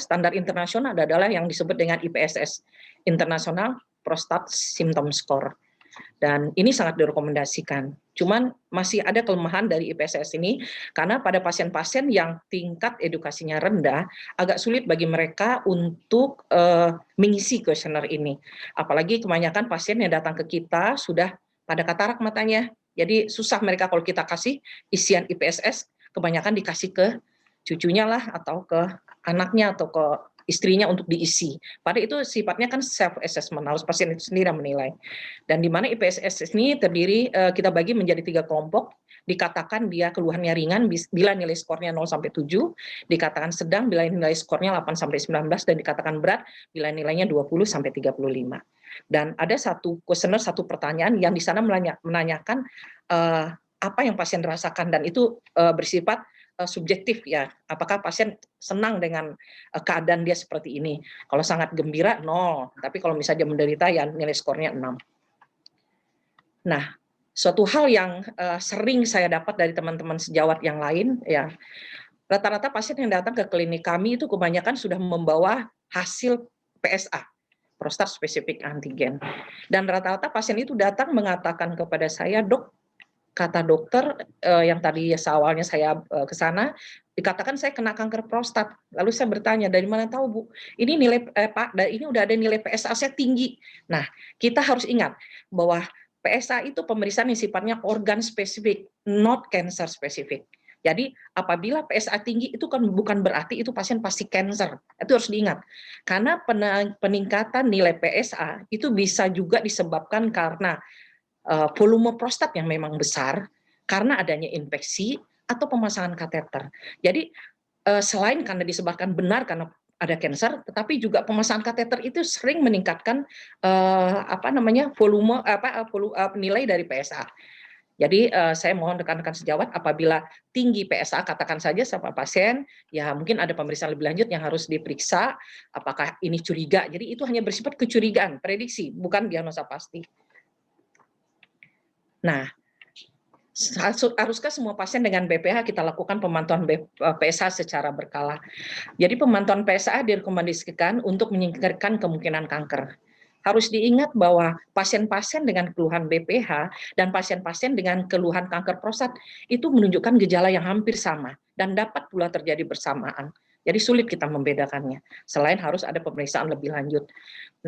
standar internasional adalah yang disebut dengan IPSS, International Prostate Symptom Score. Dan ini sangat direkomendasikan. Cuman masih ada kelemahan dari IPSS ini, karena pada pasien-pasien yang tingkat edukasinya rendah, agak sulit bagi mereka untuk mengisi kuesioner ini. Apalagi kebanyakan pasien yang datang ke kita sudah pada katarak matanya. Jadi susah mereka kalau kita kasih isian IPSS, kebanyakan dikasih ke cucunya lah, atau ke anaknya, atau ke istrinya untuk diisi. Padahal itu sifatnya kan self-assessment, harus pasien itu sendiri yang menilai. Dan di mana IPSS ini terdiri, kita bagi menjadi 3 kelompok, dikatakan dia keluhannya ringan bila nilai skornya 0-7, dikatakan sedang bila nilai skornya 8-19, dan dikatakan berat bila nilainya 20-35. Dan ada satu kuesioner, satu pertanyaan yang di sana menanyakan apa yang pasien rasakan, dan itu bersifat subjektif ya, apakah pasien senang dengan keadaan dia seperti ini. Kalau sangat gembira 0, tapi kalau misalnya dia menderita ya nilai skornya 6. Nah, suatu hal yang sering saya dapat dari teman-teman sejawat yang lain ya, rata-rata pasien yang datang ke klinik kami itu kebanyakan sudah membawa hasil PSA, prostat spesifik antigen. Dan rata-rata pasien itu datang mengatakan kepada saya, "Dok, kata dokter yang tadi awalnya saya ke sana, dikatakan saya kena kanker prostat." Lalu saya bertanya, "Dari mana tahu, Bu?" "Ini nilai Pak, ini udah ada nilai PSA saya tinggi." Nah, kita harus ingat bahwa PSA itu pemeriksaan yang sifatnya organ spesifik, not cancer spesifik. Jadi apabila PSA tinggi itu kan bukan berarti itu pasien pasti cancer. Itu harus diingat. Karena peningkatan nilai PSA itu bisa juga disebabkan karena volume prostat yang memang besar, karena adanya infeksi atau pemasangan kateter. Jadi selain karena disebabkan benar karena ada kanker, tetapi juga pemasangan kateter itu sering meningkatkan volume nilai dari PSA. Jadi saya mohon rekan-rekan sejawat, apabila tinggi PSA, katakan saja sama pasien, ya mungkin ada pemeriksaan lebih lanjut yang harus diperiksa, apakah ini curiga. Jadi itu hanya bersifat kecurigaan, prediksi, bukan diagnosa pasti. Nah, haruskah semua pasien dengan BPH kita lakukan pemantauan PSA secara berkala? Jadi pemantauan PSA direkomendasikan untuk menyingkirkan kemungkinan kanker. Harus diingat bahwa pasien-pasien dengan keluhan BPH dan pasien-pasien dengan keluhan kanker prostat itu menunjukkan gejala yang hampir sama dan dapat pula terjadi bersamaan. Jadi sulit kita membedakannya, selain harus ada pemeriksaan lebih lanjut.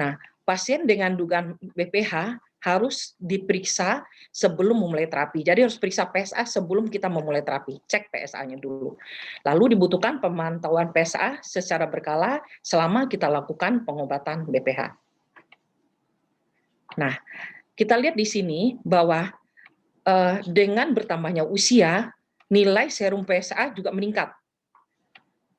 Nah, pasien dengan dugaan BPH harus diperiksa sebelum memulai terapi. Jadi harus periksa PSA sebelum kita memulai terapi. Cek PSA-nya dulu. Lalu dibutuhkan pemantauan PSA secara berkala selama kita lakukan pengobatan BPH. Nah, kita lihat di sini bahwa dengan bertambahnya usia, nilai serum PSA juga meningkat.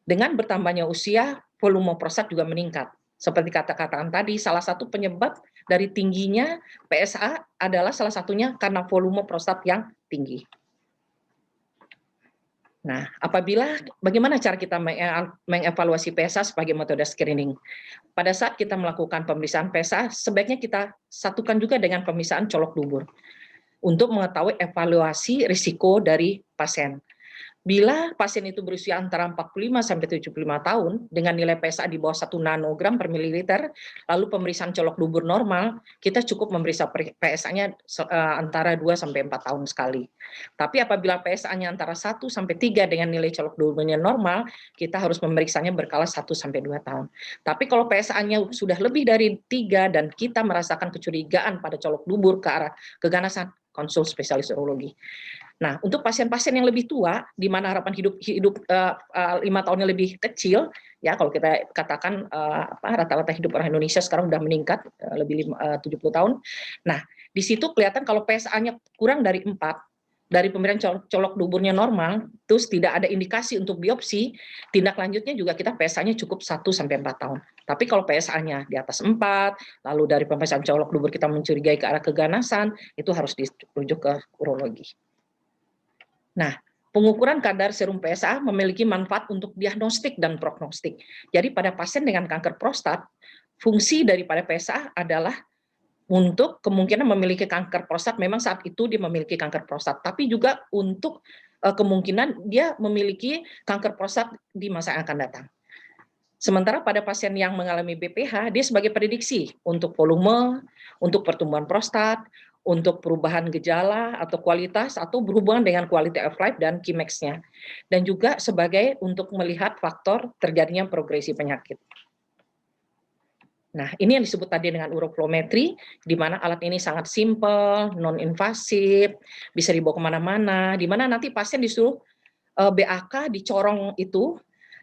Dengan bertambahnya usia, volume prostat juga meningkat. Seperti kata-kataan tadi, salah satu penyebab dari tingginya PSA adalah salah satunya karena volume prostat yang tinggi. Nah, bagaimana cara kita mengevaluasi PSA sebagai metode screening? Pada saat kita melakukan pemeriksaan PSA, sebaiknya kita satukan juga dengan pemeriksaan colok dubur. untuk mengetahui evaluasi risiko dari pasien. Bila pasien itu berusia antara 45 sampai 75 tahun dengan nilai PSA di bawah 1 nanogram per mililiter, lalu pemeriksaan colok dubur normal, kita cukup memeriksa PSA-nya antara 2 sampai 4 tahun sekali. Tapi apabila PSA-nya antara 1 sampai 3 dengan nilai colok duburnya normal, kita harus memeriksanya berkala 1 sampai 2 tahun. Tapi kalau PSA-nya sudah lebih dari 3 dan kita merasakan kecurigaan pada colok dubur ke arah keganasan, konsul spesialis urologi. Nah, untuk pasien-pasien yang lebih tua, di mana harapan hidup 5 tahunnya lebih kecil, ya kalau kita katakan rata-rata hidup orang Indonesia sekarang sudah meningkat lebih 70 tahun. Nah, di situ kelihatan kalau PSA-nya kurang dari 4, dari pemberian colok duburnya normal, terus tidak ada indikasi untuk biopsi, tindak lanjutnya juga kita PSA-nya cukup 1 sampai 4 tahun. Tapi kalau PSA-nya di atas 4, lalu dari pemeriksaan colok dubur kita mencurigai ke arah keganasan, itu harus dirujuk ke urologi. Nah, pengukuran kadar serum PSA memiliki manfaat untuk diagnostik dan prognostik. Jadi pada pasien dengan kanker prostat, fungsi daripada PSA adalah untuk kemungkinan memiliki kanker prostat, memang saat itu dia memiliki kanker prostat, tapi juga untuk kemungkinan dia memiliki kanker prostat di masa yang akan datang. Sementara pada pasien yang mengalami BPH, dia sebagai prediksi untuk volume, untuk pertumbuhan prostat, untuk perubahan gejala atau kualitas, atau berhubungan dengan quality of life dan Keymax-nya. Dan juga sebagai untuk melihat faktor terjadinya progresi penyakit. Nah, ini yang disebut tadi dengan uroflometri, di mana alat ini sangat simpel, non-invasif, bisa dibawa kemana-mana, di mana nanti pasien disuruh BAK dicorong itu,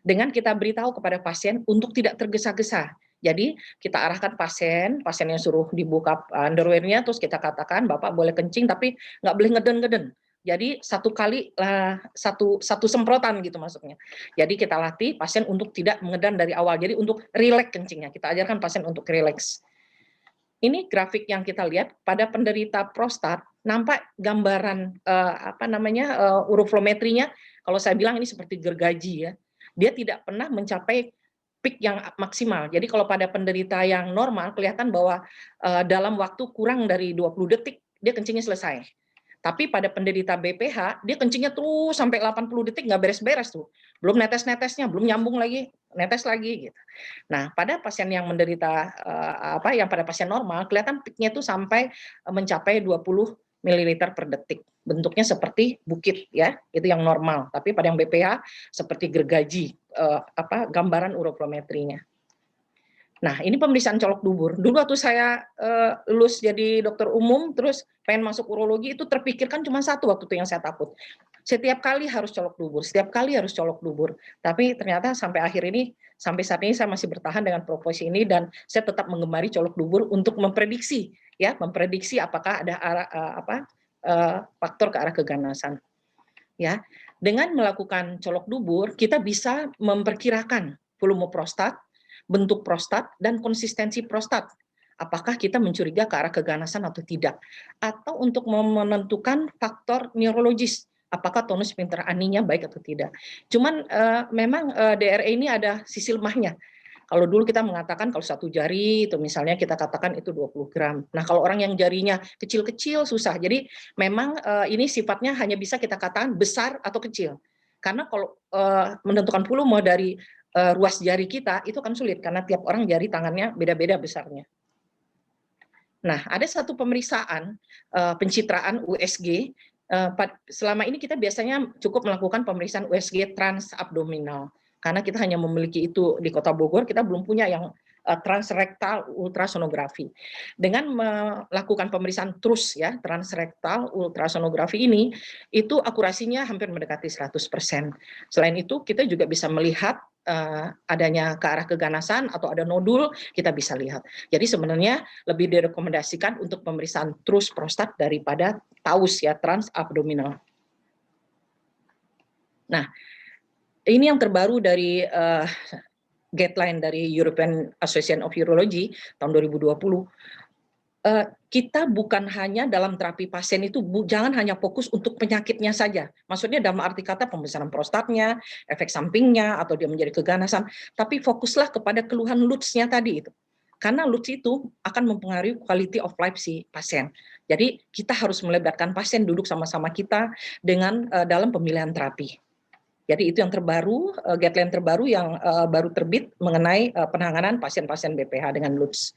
dengan kita beritahu kepada pasien untuk tidak tergesa-gesa. Jadi kita arahkan pasien yang suruh dibuka underwear-nya, terus kita katakan, Bapak boleh kencing tapi nggak boleh ngeden-ngeden. Jadi satu semprotan gitu maksudnya. Jadi kita latih pasien untuk tidak mengedan dari awal. Jadi untuk rileks kencingnya, kita ajarkan pasien untuk rileks. Ini grafik yang kita lihat pada penderita prostat, nampak gambaran uroflometrinya. Kalau saya bilang ini seperti gergaji ya. Dia tidak pernah mencapai peak yang maksimal. Jadi kalau pada penderita yang normal kelihatan bahwa dalam waktu kurang dari 20 detik dia kencingnya selesai. Tapi pada penderita BPH dia kencingnya terus sampai 80 detik nggak beres-beres tuh. Belum netes-netesnya, belum nyambung lagi, netes lagi gitu. Nah, pada pasien yang menderita yang pada pasien normal kelihatan peaknya itu sampai mencapai 20 ml per detik. Bentuknya seperti bukit ya, itu yang normal. Tapi pada yang BPH seperti gergaji, gambaran uroflometrinya. Nah, ini pemeriksaan colok dubur. Dulu waktu saya lulus jadi dokter umum, terus pengen masuk urologi, itu terpikirkan cuma satu waktu itu yang saya takut. Setiap kali harus colok dubur, setiap kali harus colok dubur. Tapi ternyata sampai saat ini saya masih bertahan dengan profesi ini dan saya tetap mengemari colok dubur untuk memprediksi apakah ada faktor ke arah keganasan. Ya, dengan melakukan colok dubur kita bisa memperkirakan volume prostat, bentuk prostat, dan konsistensi prostat. Apakah kita mencuriga ke arah keganasan atau tidak. Atau untuk menentukan faktor neurologis, apakah tonus pinter aninya baik atau tidak. Cuman memang DRE ini ada sisi lemahnya. Kalau dulu kita mengatakan kalau satu jari itu misalnya kita katakan itu 20 gram. Nah kalau orang yang jarinya kecil-kecil susah. Jadi memang ini sifatnya hanya bisa kita katakan besar atau kecil. Karena kalau menentukan volume dari ruas jari kita itu kan sulit karena tiap orang jari tangannya beda-beda besarnya. Nah, ada satu pemeriksaan pencitraan USG. Selama ini kita biasanya cukup melakukan pemeriksaan USG transabdominal karena kita hanya memiliki itu di Kota Bogor, kita belum punya yang transrektal ultrasonografi. Dengan melakukan pemeriksaan TRUS ya, transrektal ultrasonografi ini, itu akurasinya hampir mendekati 100%. Selain itu, kita juga bisa melihat adanya ke arah keganasan atau ada nodul, kita bisa lihat. Jadi sebenarnya lebih direkomendasikan untuk pemeriksaan TRUS prostat daripada TAUS ya, transabdominal. Nah, ini yang terbaru dari guideline dari European Association of Urology tahun 2020. Kita bukan hanya dalam terapi pasien itu jangan hanya fokus untuk penyakitnya saja. Maksudnya dalam arti kata pembesaran prostatnya, efek sampingnya atau dia menjadi keganasan, tapi fokuslah kepada keluhan LUTS-nya tadi itu. Karena LUTS itu akan mempengaruhi quality of life si pasien. Jadi kita harus melibatkan pasien duduk sama-sama kita dengan dalam pemilihan terapi. Jadi itu yang terbaru, guideline terbaru yang baru terbit mengenai penanganan pasien-pasien BPH dengan LUTS.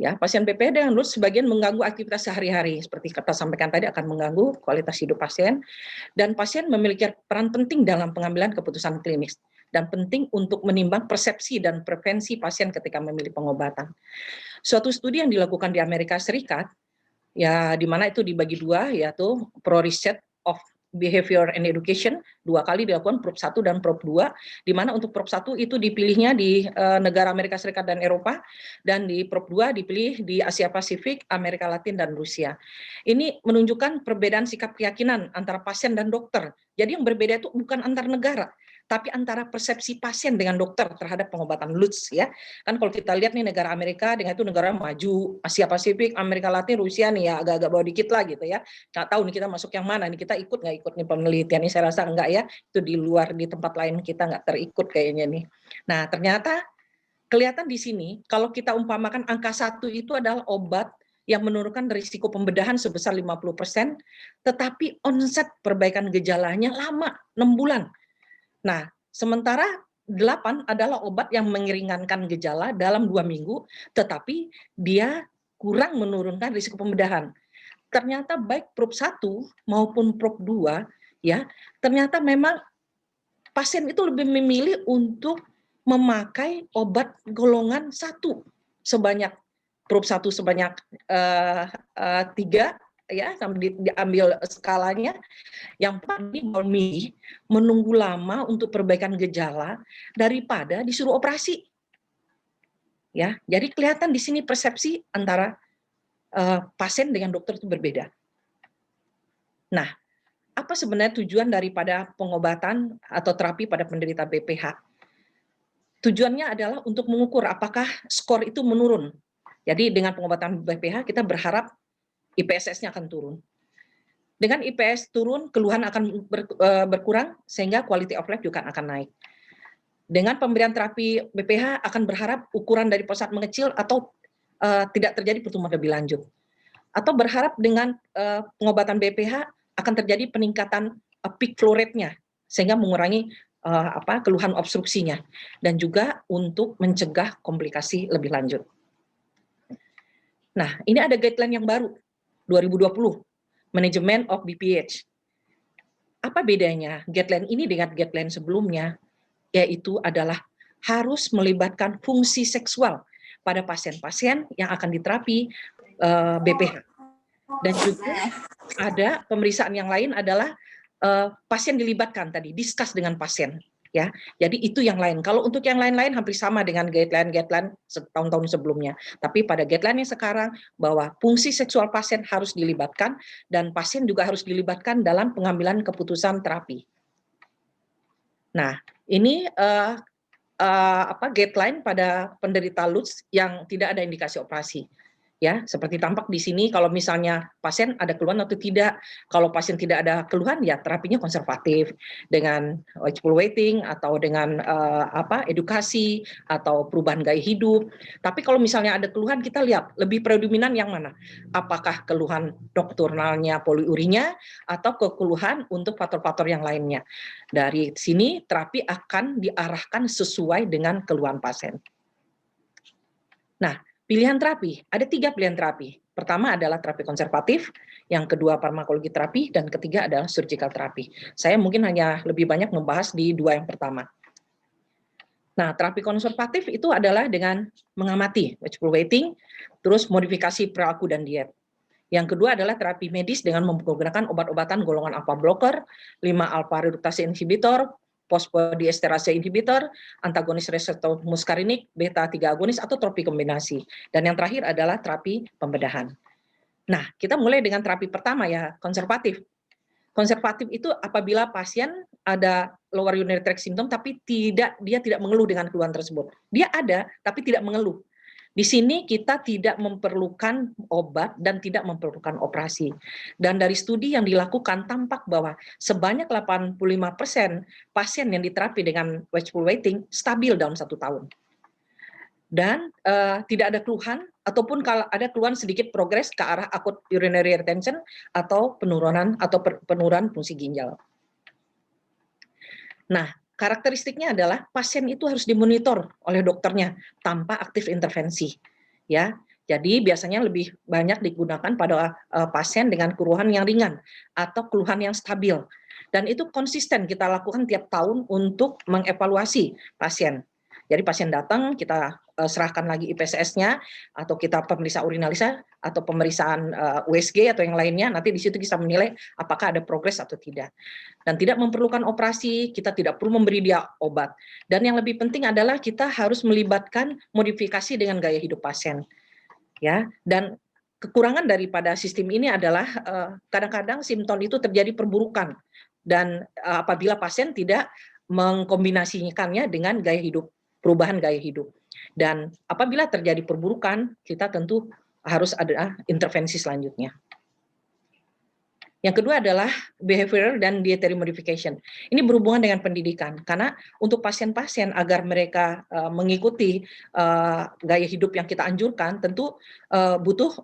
Ya, pasien BPH dengan LUTS sebagian mengganggu aktivitas sehari-hari, seperti kita sampaikan tadi akan mengganggu kualitas hidup pasien, dan pasien memiliki peran penting dalam pengambilan keputusan klinis, dan penting untuk menimbang persepsi dan preferensi pasien ketika memilih pengobatan. Suatu studi yang dilakukan di Amerika Serikat, ya di mana itu dibagi dua, yaitu Pro Research of Behavior and Education, 2 kali dilakukan Prop 1 dan Prop 2, di mana untuk Prop 1 itu dipilihnya di negara Amerika Serikat dan Eropa, dan di Prop 2 dipilih di Asia Pasifik, Amerika Latin, dan Rusia. Ini menunjukkan perbedaan sikap keyakinan antara pasien dan dokter. Jadi yang berbeda itu bukan antar negara, tapi antara persepsi pasien dengan dokter terhadap pengobatan LUTS ya. Kan kalau kita lihat nih negara Amerika dengan itu negara maju, Asia Pasifik, Amerika Latin, Rusia nih ya agak-agak bawah dikit lah gitu ya. Nggak tahu nih kita masuk yang mana nih, kita ikut nggak ikut nih penelitian ini, saya rasa enggak ya, itu di luar di tempat lain kita nggak terikut kayaknya nih. Nah ternyata kelihatan di sini kalau kita umpamakan angka 1 itu adalah obat yang menurunkan risiko pembedahan sebesar 50%, tetapi onset perbaikan gejalanya lama, 6 bulan. Nah, sementara 8 adalah obat yang meringankan gejala dalam 2 minggu, tetapi dia kurang menurunkan risiko pembedahan. Ternyata baik Prop 1 maupun Prop 2, ya, ternyata memang pasien itu lebih memilih untuk memakai obat golongan 1 sebanyak Prop 1 sebanyak 3, ya, diambil skalanya. Yang paling memilih menunggu lama untuk perbaikan gejala daripada disuruh operasi. Ya, jadi kelihatan di sini persepsi antara pasien dengan dokter itu berbeda. Nah, apa sebenarnya tujuan daripada pengobatan atau terapi pada penderita BPH? Tujuannya adalah untuk mengukur apakah skor itu menurun. Jadi dengan pengobatan BPH kita berharap IPSS-nya akan turun. Dengan IPS turun, keluhan akan berkurang, sehingga quality of life juga akan naik. Dengan pemberian terapi BPH akan berharap ukuran dari prostat mengecil atau tidak terjadi pertumbuhan lebih lanjut. Atau berharap dengan pengobatan BPH akan terjadi peningkatan peak flow rate-nya, sehingga mengurangi keluhan obstruksinya, dan juga untuk mencegah komplikasi lebih lanjut. Nah, ini ada guideline yang baru, 2020. Management of BPH. Apa bedanya guideline ini dengan guideline sebelumnya? Yaitu adalah harus melibatkan fungsi seksual pada pasien-pasien yang akan diterapi BPH. Dan juga ada pemeriksaan yang lain adalah pasien dilibatkan tadi, discuss dengan pasien. Ya, jadi itu yang lain. Kalau untuk yang lain-lain hampir sama dengan guideline tahun-tahun sebelumnya. Tapi pada guideline yang sekarang bahwa fungsi seksual pasien harus dilibatkan dan pasien juga harus dilibatkan dalam pengambilan keputusan terapi. Nah, ini guideline pada penderita LUTS yang tidak ada indikasi operasi. Ya, seperti tampak di sini kalau misalnya pasien ada keluhan atau tidak. Kalau pasien tidak ada keluhan ya terapinya konservatif dengan watchful waiting atau dengan edukasi atau perubahan gaya hidup. Tapi kalau misalnya ada keluhan kita lihat lebih predominan yang mana? Apakah keluhan nokturnalnya poliurinya atau keluhan untuk faktor-faktor yang lainnya. Dari sini terapi akan diarahkan sesuai dengan keluhan pasien. Nah, pilihan terapi, ada 3 pilihan terapi. Pertama adalah terapi konservatif, yang kedua farmakologi terapi, dan ketiga adalah surgical terapi. Saya mungkin hanya lebih banyak membahas di 2 yang pertama. Nah, terapi konservatif itu adalah dengan mengamati, watchful waiting, terus modifikasi perilaku dan diet. Yang kedua adalah terapi medis dengan menggunakan obat-obatan golongan alpha blocker, 5 alpha reduktase inhibitor, phosphodiesterase inhibitor, antagonis reseptor muskarinik, beta 3 agonis atau terapi kombinasi. Dan yang terakhir adalah terapi pembedahan. Nah, kita mulai dengan terapi pertama ya, konservatif. Konservatif itu apabila pasien ada lower urinary tract symptom tapi dia tidak mengeluh dengan keluhan tersebut. Dia ada tapi tidak mengeluh. Di sini kita tidak memerlukan obat dan tidak memerlukan operasi. Dan dari studi yang dilakukan tampak bahwa sebanyak 85% pasien yang diterapi dengan watchful waiting stabil dalam 1 tahun. dan tidak ada keluhan, ataupun kalau ada keluhan sedikit progres ke arah acute urinary retention atau penurunan fungsi ginjal. Nah, karakteristiknya adalah pasien itu harus dimonitor oleh dokternya tanpa aktif intervensi, ya. Jadi biasanya lebih banyak digunakan pada pasien dengan keluhan yang ringan atau keluhan yang stabil. Dan itu konsisten kita lakukan tiap tahun untuk mengevaluasi pasien. Jadi pasien datang, kita serahkan lagi IPCS-nya, atau kita pemeriksaan urinalisa, atau pemeriksaan USG atau yang lainnya, nanti di situ bisa menilai apakah ada progres atau tidak. Dan tidak memerlukan operasi, kita tidak perlu memberi dia obat. Dan yang lebih penting adalah kita harus melibatkan modifikasi dengan gaya hidup pasien. Ya, dan kekurangan daripada sistem ini adalah kadang-kadang simptom itu terjadi perburukan, dan apabila pasien tidak mengkombinasikannya dengan gaya hidup, perubahan gaya hidup. Dan apabila terjadi perburukan, kita tentu harus ada intervensi selanjutnya. Yang kedua adalah behavioral dan dietary modification. Ini berhubungan dengan pendidikan, karena untuk pasien-pasien agar mereka mengikuti gaya hidup yang kita anjurkan, tentu butuh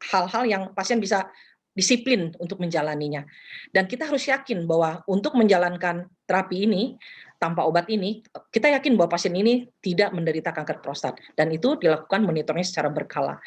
hal-hal yang pasien bisa disiplin untuk menjalaninya. Dan kita harus yakin bahwa untuk menjalankan terapi ini, tanpa obat ini, kita yakin bahwa pasien ini tidak menderita kanker prostat. Dan itu dilakukan monitoringnya secara berkala.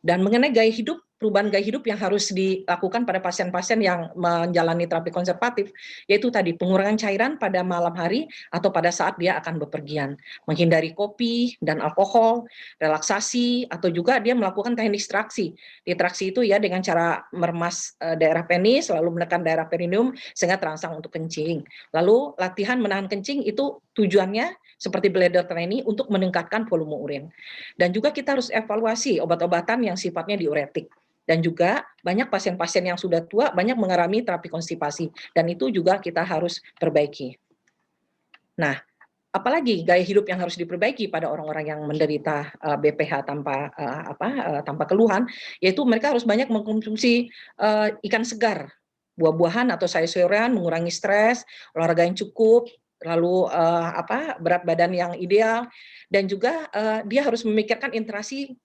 Dan mengenai gaya hidup, perubahan gaya hidup yang harus dilakukan pada pasien-pasien yang menjalani terapi konservatif, yaitu tadi pengurangan cairan pada malam hari atau pada saat dia akan bepergian, menghindari kopi dan alkohol, relaksasi, atau juga dia melakukan teknik distraksi. Distraksi itu ya dengan cara meremas daerah penis, lalu menekan daerah perineum sehingga terangsang untuk kencing. Lalu latihan menahan kencing itu tujuannya seperti bladder training untuk meningkatkan volume urin. Dan juga kita harus evaluasi obat-obatan yang sifatnya diuretik. Dan juga banyak pasien-pasien yang sudah tua banyak mengalami terapi konstipasi, dan itu juga kita harus perbaiki. Nah, apalagi gaya hidup yang harus diperbaiki pada orang-orang yang menderita BPH tanpa keluhan, yaitu mereka harus banyak mengkonsumsi ikan segar, buah-buahan atau sayur-sayuran, mengurangi stres, olahraga yang cukup, lalu berat badan yang ideal, dan juga dia harus memikirkan interaksi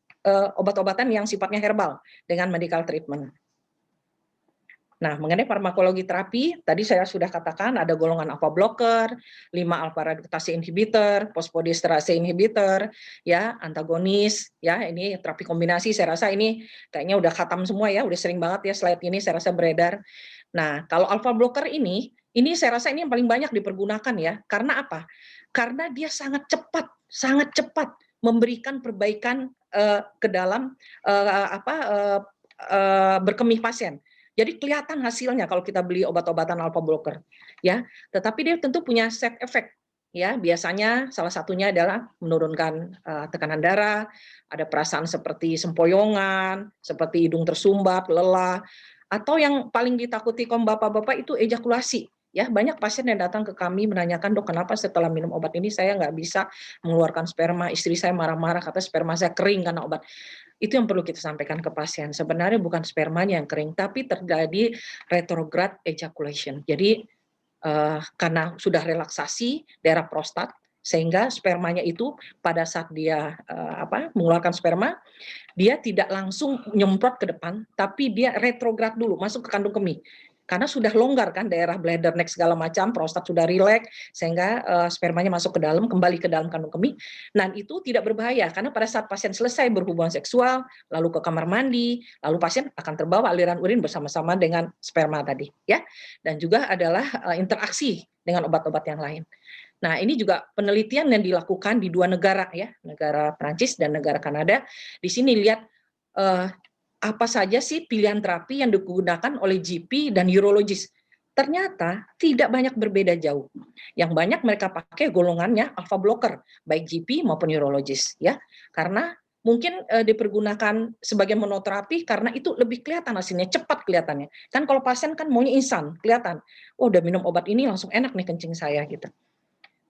obat-obatan yang sifatnya herbal dengan medical treatment. Nah, mengenai farmakologi terapi, tadi saya sudah katakan ada golongan alpha blocker, 5-alpha reduktase inhibitor, fosfodiesterase inhibitor, ya, antagonis, ya, ini terapi kombinasi. Saya rasa ini kayaknya udah khatam semua ya, udah sering banget ya slide ini saya rasa beredar. Nah, kalau alpha blocker ini saya rasa ini yang paling banyak dipergunakan ya. Karena apa? Karena dia sangat cepat memberikan perbaikan ke dalam berkemih pasien. Jadi kelihatan hasilnya kalau kita beli obat-obatan alpha blocker, ya. Tetapi dia tentu punya side effect, ya. Biasanya salah satunya adalah menurunkan tekanan darah, ada perasaan seperti sempoyongan, seperti hidung tersumbat, lelah, atau yang paling ditakuti kaum bapak-bapak itu ejakulasi. Ya, banyak pasien yang datang ke kami menanyakan, dok, kenapa setelah minum obat ini saya nggak bisa mengeluarkan sperma, istri saya marah-marah, kata sperma saya kering karena obat. Itu yang perlu kita sampaikan ke pasien. Sebenarnya bukan spermanya yang kering, tapi terjadi retrograde ejaculation. Jadi karena sudah relaksasi daerah prostat, sehingga spermanya itu pada saat dia mengeluarkan sperma, dia tidak langsung nyemprot ke depan, tapi dia retrograde dulu, masuk ke kandung kemih. Karena sudah longgar kan daerah bladder, neck segala macam, prostat sudah rileks, sehingga spermanya masuk ke dalam, kembali ke dalam kandung kemih. Nah, itu tidak berbahaya, karena pada saat pasien selesai berhubungan seksual, lalu ke kamar mandi, lalu pasien akan terbawa aliran urin bersama-sama dengan sperma tadi, ya. Dan juga adalah interaksi dengan obat-obat yang lain. Nah, ini juga penelitian yang dilakukan di 2 negara ya, negara Prancis dan negara Kanada. Di sini lihat apa saja sih pilihan terapi yang digunakan oleh GP dan urologis. Ternyata tidak banyak berbeda jauh. Yang banyak mereka pakai golongannya alpha blocker, baik GP maupun urologis ya. Karena mungkin dipergunakan sebagai monoterapi karena itu lebih kelihatan hasilnya, cepat kelihatannya. Kan kalau pasien kan maunya instan, kelihatan. Oh, udah minum obat ini langsung enak nih kencing saya gitu.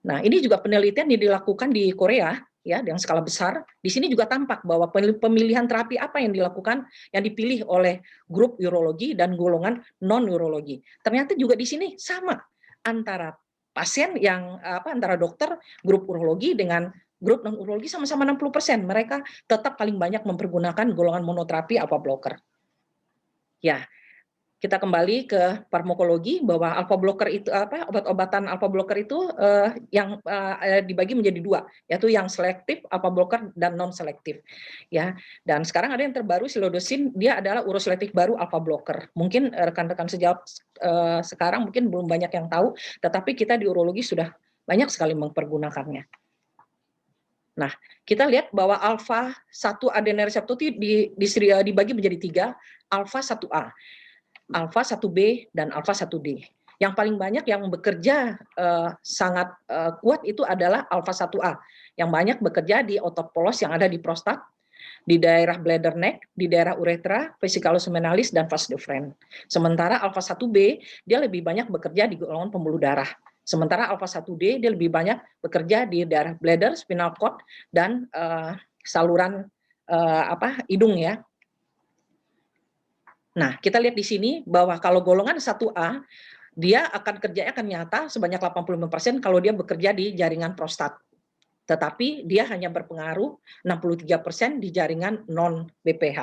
Nah, ini juga penelitian yang dilakukan di Korea ya, dengan skala besar. Di sini juga tampak bahwa pemilihan terapi apa yang dilakukan, yang dipilih oleh grup urologi dan golongan non-urologi. Ternyata juga di sini sama antara pasien yang antara dokter grup urologi dengan grup non-urologi sama-sama 60%. Mereka tetap paling banyak mempergunakan golongan monoterapi alpha blocker. Ya, kita kembali ke farmakologi bahwa alpha blocker itu obat-obatan alpha blocker itu yang dibagi menjadi dua, yaitu yang selektif alpha blocker dan non selektif. Ya, dan sekarang ada yang terbaru silodosin, dia adalah uroselektif baru alpha blocker. Mungkin rekan-rekan sejawat sekarang mungkin belum banyak yang tahu, tetapi kita di urologi sudah banyak sekali mempergunakannya. Nah, kita lihat bahwa alpha 1 adenoreseptor dibagi menjadi 3, alpha 1A. Alpha 1B dan alpha 1D. Yang paling banyak yang bekerja sangat kuat itu adalah alpha 1A, yang banyak bekerja di otot polos yang ada di prostat, di daerah bladder neck, di daerah uretra, vesiculus seminalis, dan vas deferens. Sementara alpha 1B dia lebih banyak bekerja di golongan pembuluh darah. Sementara alpha 1D dia lebih banyak bekerja di daerah bladder, spinal cord, dan saluran hidung ya. Nah, kita lihat di sini bahwa kalau golongan 1A, dia kerjanya akan nyata sebanyak 85% kalau dia bekerja di jaringan prostat. Tetapi dia hanya berpengaruh 63% di jaringan non-BPH.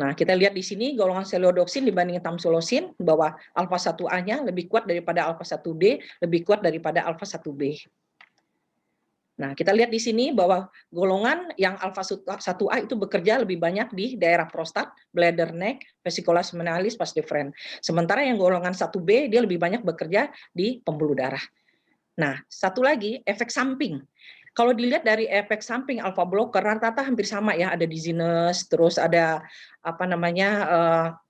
Nah, kita lihat di sini golongan selodoksin dibanding tamsulosin bahwa alpha 1A-nya lebih kuat daripada alpha 1D, lebih kuat daripada alpha 1B. Nah, kita lihat di sini bahwa golongan yang alpha 1A itu bekerja lebih banyak di daerah prostat, bladder neck, vesiculus seminalis, vas deferens. Sementara yang golongan 1B dia lebih banyak bekerja di pembuluh darah. Nah, satu lagi efek samping. Kalau dilihat dari efek samping alpha blocker rata-rata hampir sama ya, ada dizziness, terus ada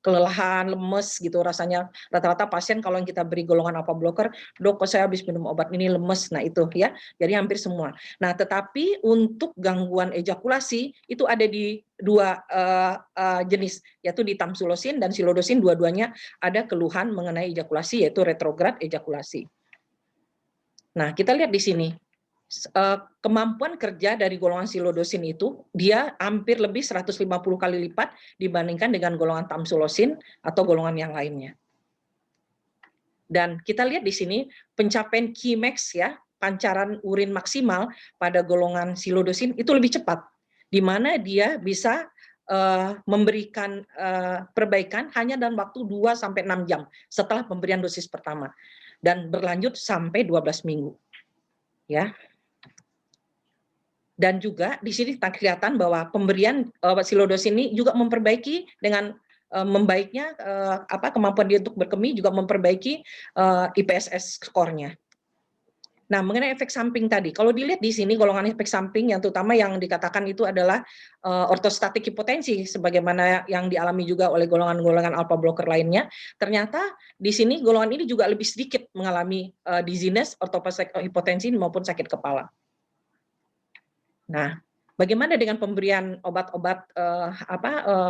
kelelahan, lemes gitu rasanya. Rata-rata pasien kalau yang kita beri golongan alpha blocker, dok kok saya habis minum obat ini lemes, nah itu ya. Jadi hampir semua. Nah, tetapi untuk gangguan ejakulasi itu ada di dua jenis, yaitu di tamsulosin dan silodosin, dua-duanya ada keluhan mengenai ejakulasi, yaitu retrograd ejakulasi. Nah, kita lihat di sini. Kemampuan kerja dari golongan silodosin itu dia hampir lebih 150 kali lipat dibandingkan dengan golongan tamsulosin atau golongan yang lainnya. Dan kita lihat di sini pencapaian Kmax ya, pancaran urin maksimal pada golongan silodosin itu lebih cepat, di mana dia bisa memberikan perbaikan hanya dalam waktu 2-6 jam setelah pemberian dosis pertama dan berlanjut sampai 12 minggu. Ya. Dan juga di sini kelihatan bahwa pemberian silodosin ini juga memperbaiki dengan membaiknya kemampuan dia untuk berkemih, juga memperbaiki IPSS skornya. Nah, mengenai efek samping tadi, kalau dilihat di sini golongan efek samping yang terutama yang dikatakan itu adalah ortostatik hipotensi, sebagaimana yang dialami juga oleh golongan-golongan alpha blocker lainnya. Ternyata di sini golongan ini juga lebih sedikit mengalami dizziness, ortostatik hipotensi maupun sakit kepala. Nah, bagaimana dengan pemberian obat-obat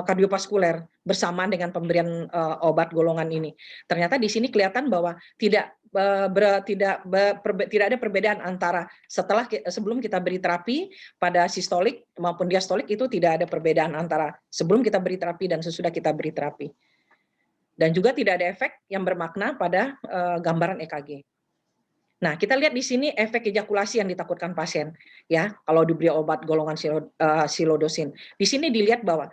kardiovaskuler bersamaan dengan pemberian obat golongan ini? Ternyata di sini kelihatan bahwa tidak ada perbedaan antara sebelum kita beri terapi pada sistolik maupun diastolik, itu tidak ada perbedaan antara sebelum kita beri terapi dan sesudah kita beri terapi. Dan juga tidak ada efek yang bermakna pada gambaran EKG. Nah, kita lihat di sini efek ejakulasi yang ditakutkan pasien, ya, kalau diberi obat golongan silodosin. Di sini dilihat bahwa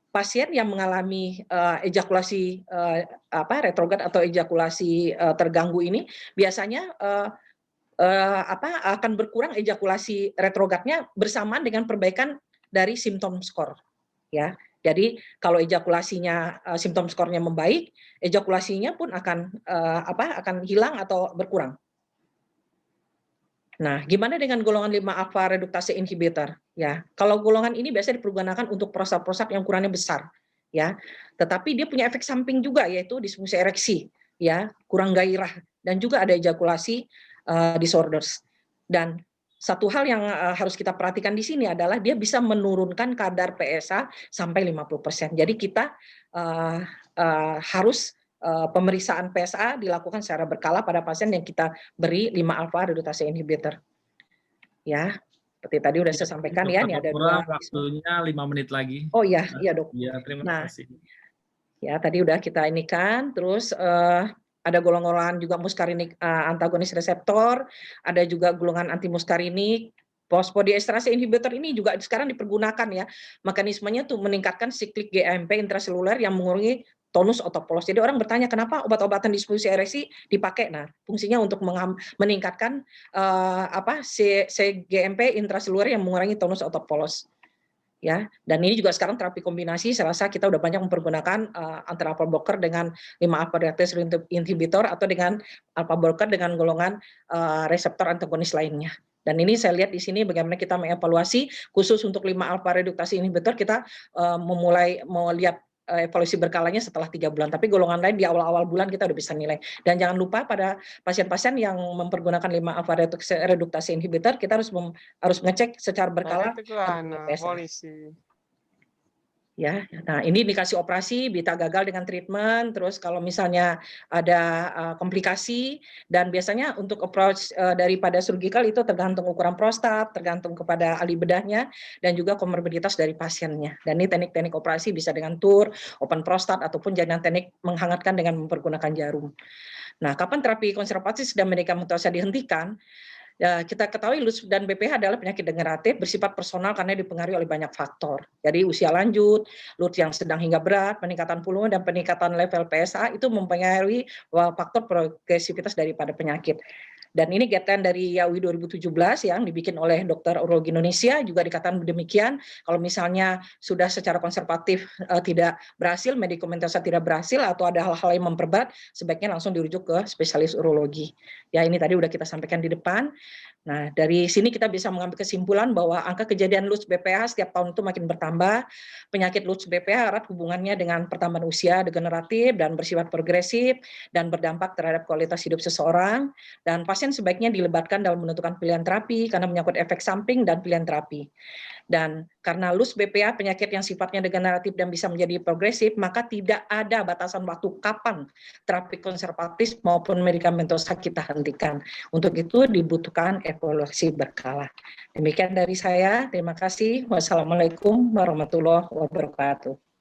pasien yang mengalami ejakulasi retrograd atau ejakulasi terganggu ini biasanya akan berkurang ejakulasi retrogradnya bersamaan dengan perbaikan dari simptom skor, ya. Jadi kalau ejakulasinya simptom skornya membaik, ejakulasinya pun akan hilang atau berkurang. Nah, gimana dengan golongan 5 alpha reduktase inhibitor? Ya, kalau golongan ini biasanya dipergunakan untuk prostat-prostat yang ukurannya besar, ya. Tetapi dia punya efek samping juga, yaitu disfungsi ereksi, ya, kurang gairah, dan juga ada ejakulasi disorders. Dan satu hal yang harus kita perhatikan di sini adalah dia bisa menurunkan kadar PSA sampai 50%. Jadi kita harus pemeriksaan PSA dilakukan secara berkala pada pasien yang kita beri 5 alpha reduktase inhibitor. Ya, seperti tadi sudah saya sampaikan ya, ini ada dua. Waktunya 5 menit lagi. Oh iya, iya dok. Ya, terima kasih. Ya, tadi udah kita ini kan, terus ada golongan juga muskarinik antagonis reseptor, ada juga golongan anti muskarinik. Fosfodiesterase inhibitor ini juga sekarang dipergunakan ya, mekanismenya tuh meningkatkan siklik GMP intraseluler yang mengurangi tonus otot polos. Jadi orang bertanya kenapa obat-obatan disfusi ereksi dipakai? Nah, fungsinya untuk meningkatkan GMP intraseluler yang mengurangi tonus otot polos. Ya, dan ini juga sekarang terapi kombinasi, saya rasa kita udah banyak mempergunakan antara alpha blocker dengan 5-alpha reductase inhibitor atau dengan alpha blocker dengan golongan reseptor antagonis lainnya. Dan ini saya lihat di sini bagaimana kita mengevaluasi khusus untuk 5-alpha reductase inhibitor kita mau lihat evaluasi berkalanya setelah 3 bulan. Tapi golongan lain di awal-awal bulan kita udah bisa nilai. Dan jangan lupa pada pasien-pasien yang mempergunakan 5-alpha reductase inhibitor, kita harus mengecek secara berkala. Ya, nah ini indikasi operasi, bisa gagal dengan treatment, terus kalau misalnya ada komplikasi, dan biasanya untuk approach daripada surgical itu tergantung ukuran prostat, tergantung kepada ahli bedahnya, dan juga komorbiditas dari pasiennya. Dan ini teknik-teknik operasi bisa dengan TUR, open prostat, ataupun jangan teknik menghangatkan dengan mempergunakan jarum. Nah, kapan terapi konservatif dan medikamentosa dihentikan? Ya, kita ketahui lutz dan BPH adalah penyakit degeneratif bersifat personal karena dipengaruhi oleh banyak faktor. Jadi usia lanjut, lutz yang sedang hingga berat, peningkatan volume dan peningkatan level PSA itu mempengaruhi faktor progresivitas daripada penyakit. Dan ini guideline dari YAWI 2017 yang dibikin oleh Dokter Urologi Indonesia juga dikatakan demikian. Kalau misalnya sudah secara konservatif tidak berhasil, medikamentosa tidak berhasil atau ada hal-hal yang memperberat, sebaiknya langsung dirujuk ke spesialis urologi. Ya, ini tadi udah kita sampaikan di depan. Nah, dari sini kita bisa mengambil kesimpulan bahwa angka kejadian lutz BPH setiap tahun itu makin bertambah. Penyakit lutz BPH erat hubungannya dengan pertambahan usia degeneratif dan bersifat progresif dan berdampak terhadap kualitas hidup seseorang. Dan pasien sebaiknya dilebatkan dalam menentukan pilihan terapi karena menyangkut efek samping dan pilihan terapi. Dan karena lutz BPH penyakit yang sifatnya degeneratif dan bisa menjadi progresif, maka tidak ada batasan waktu kapan terapi konservatif maupun medikamentosa kita hentikan. Untuk itu dibutuhkan evaluasi berkala. Demikian dari saya, terima kasih. Wassalamualaikum warahmatullahi wabarakatuh.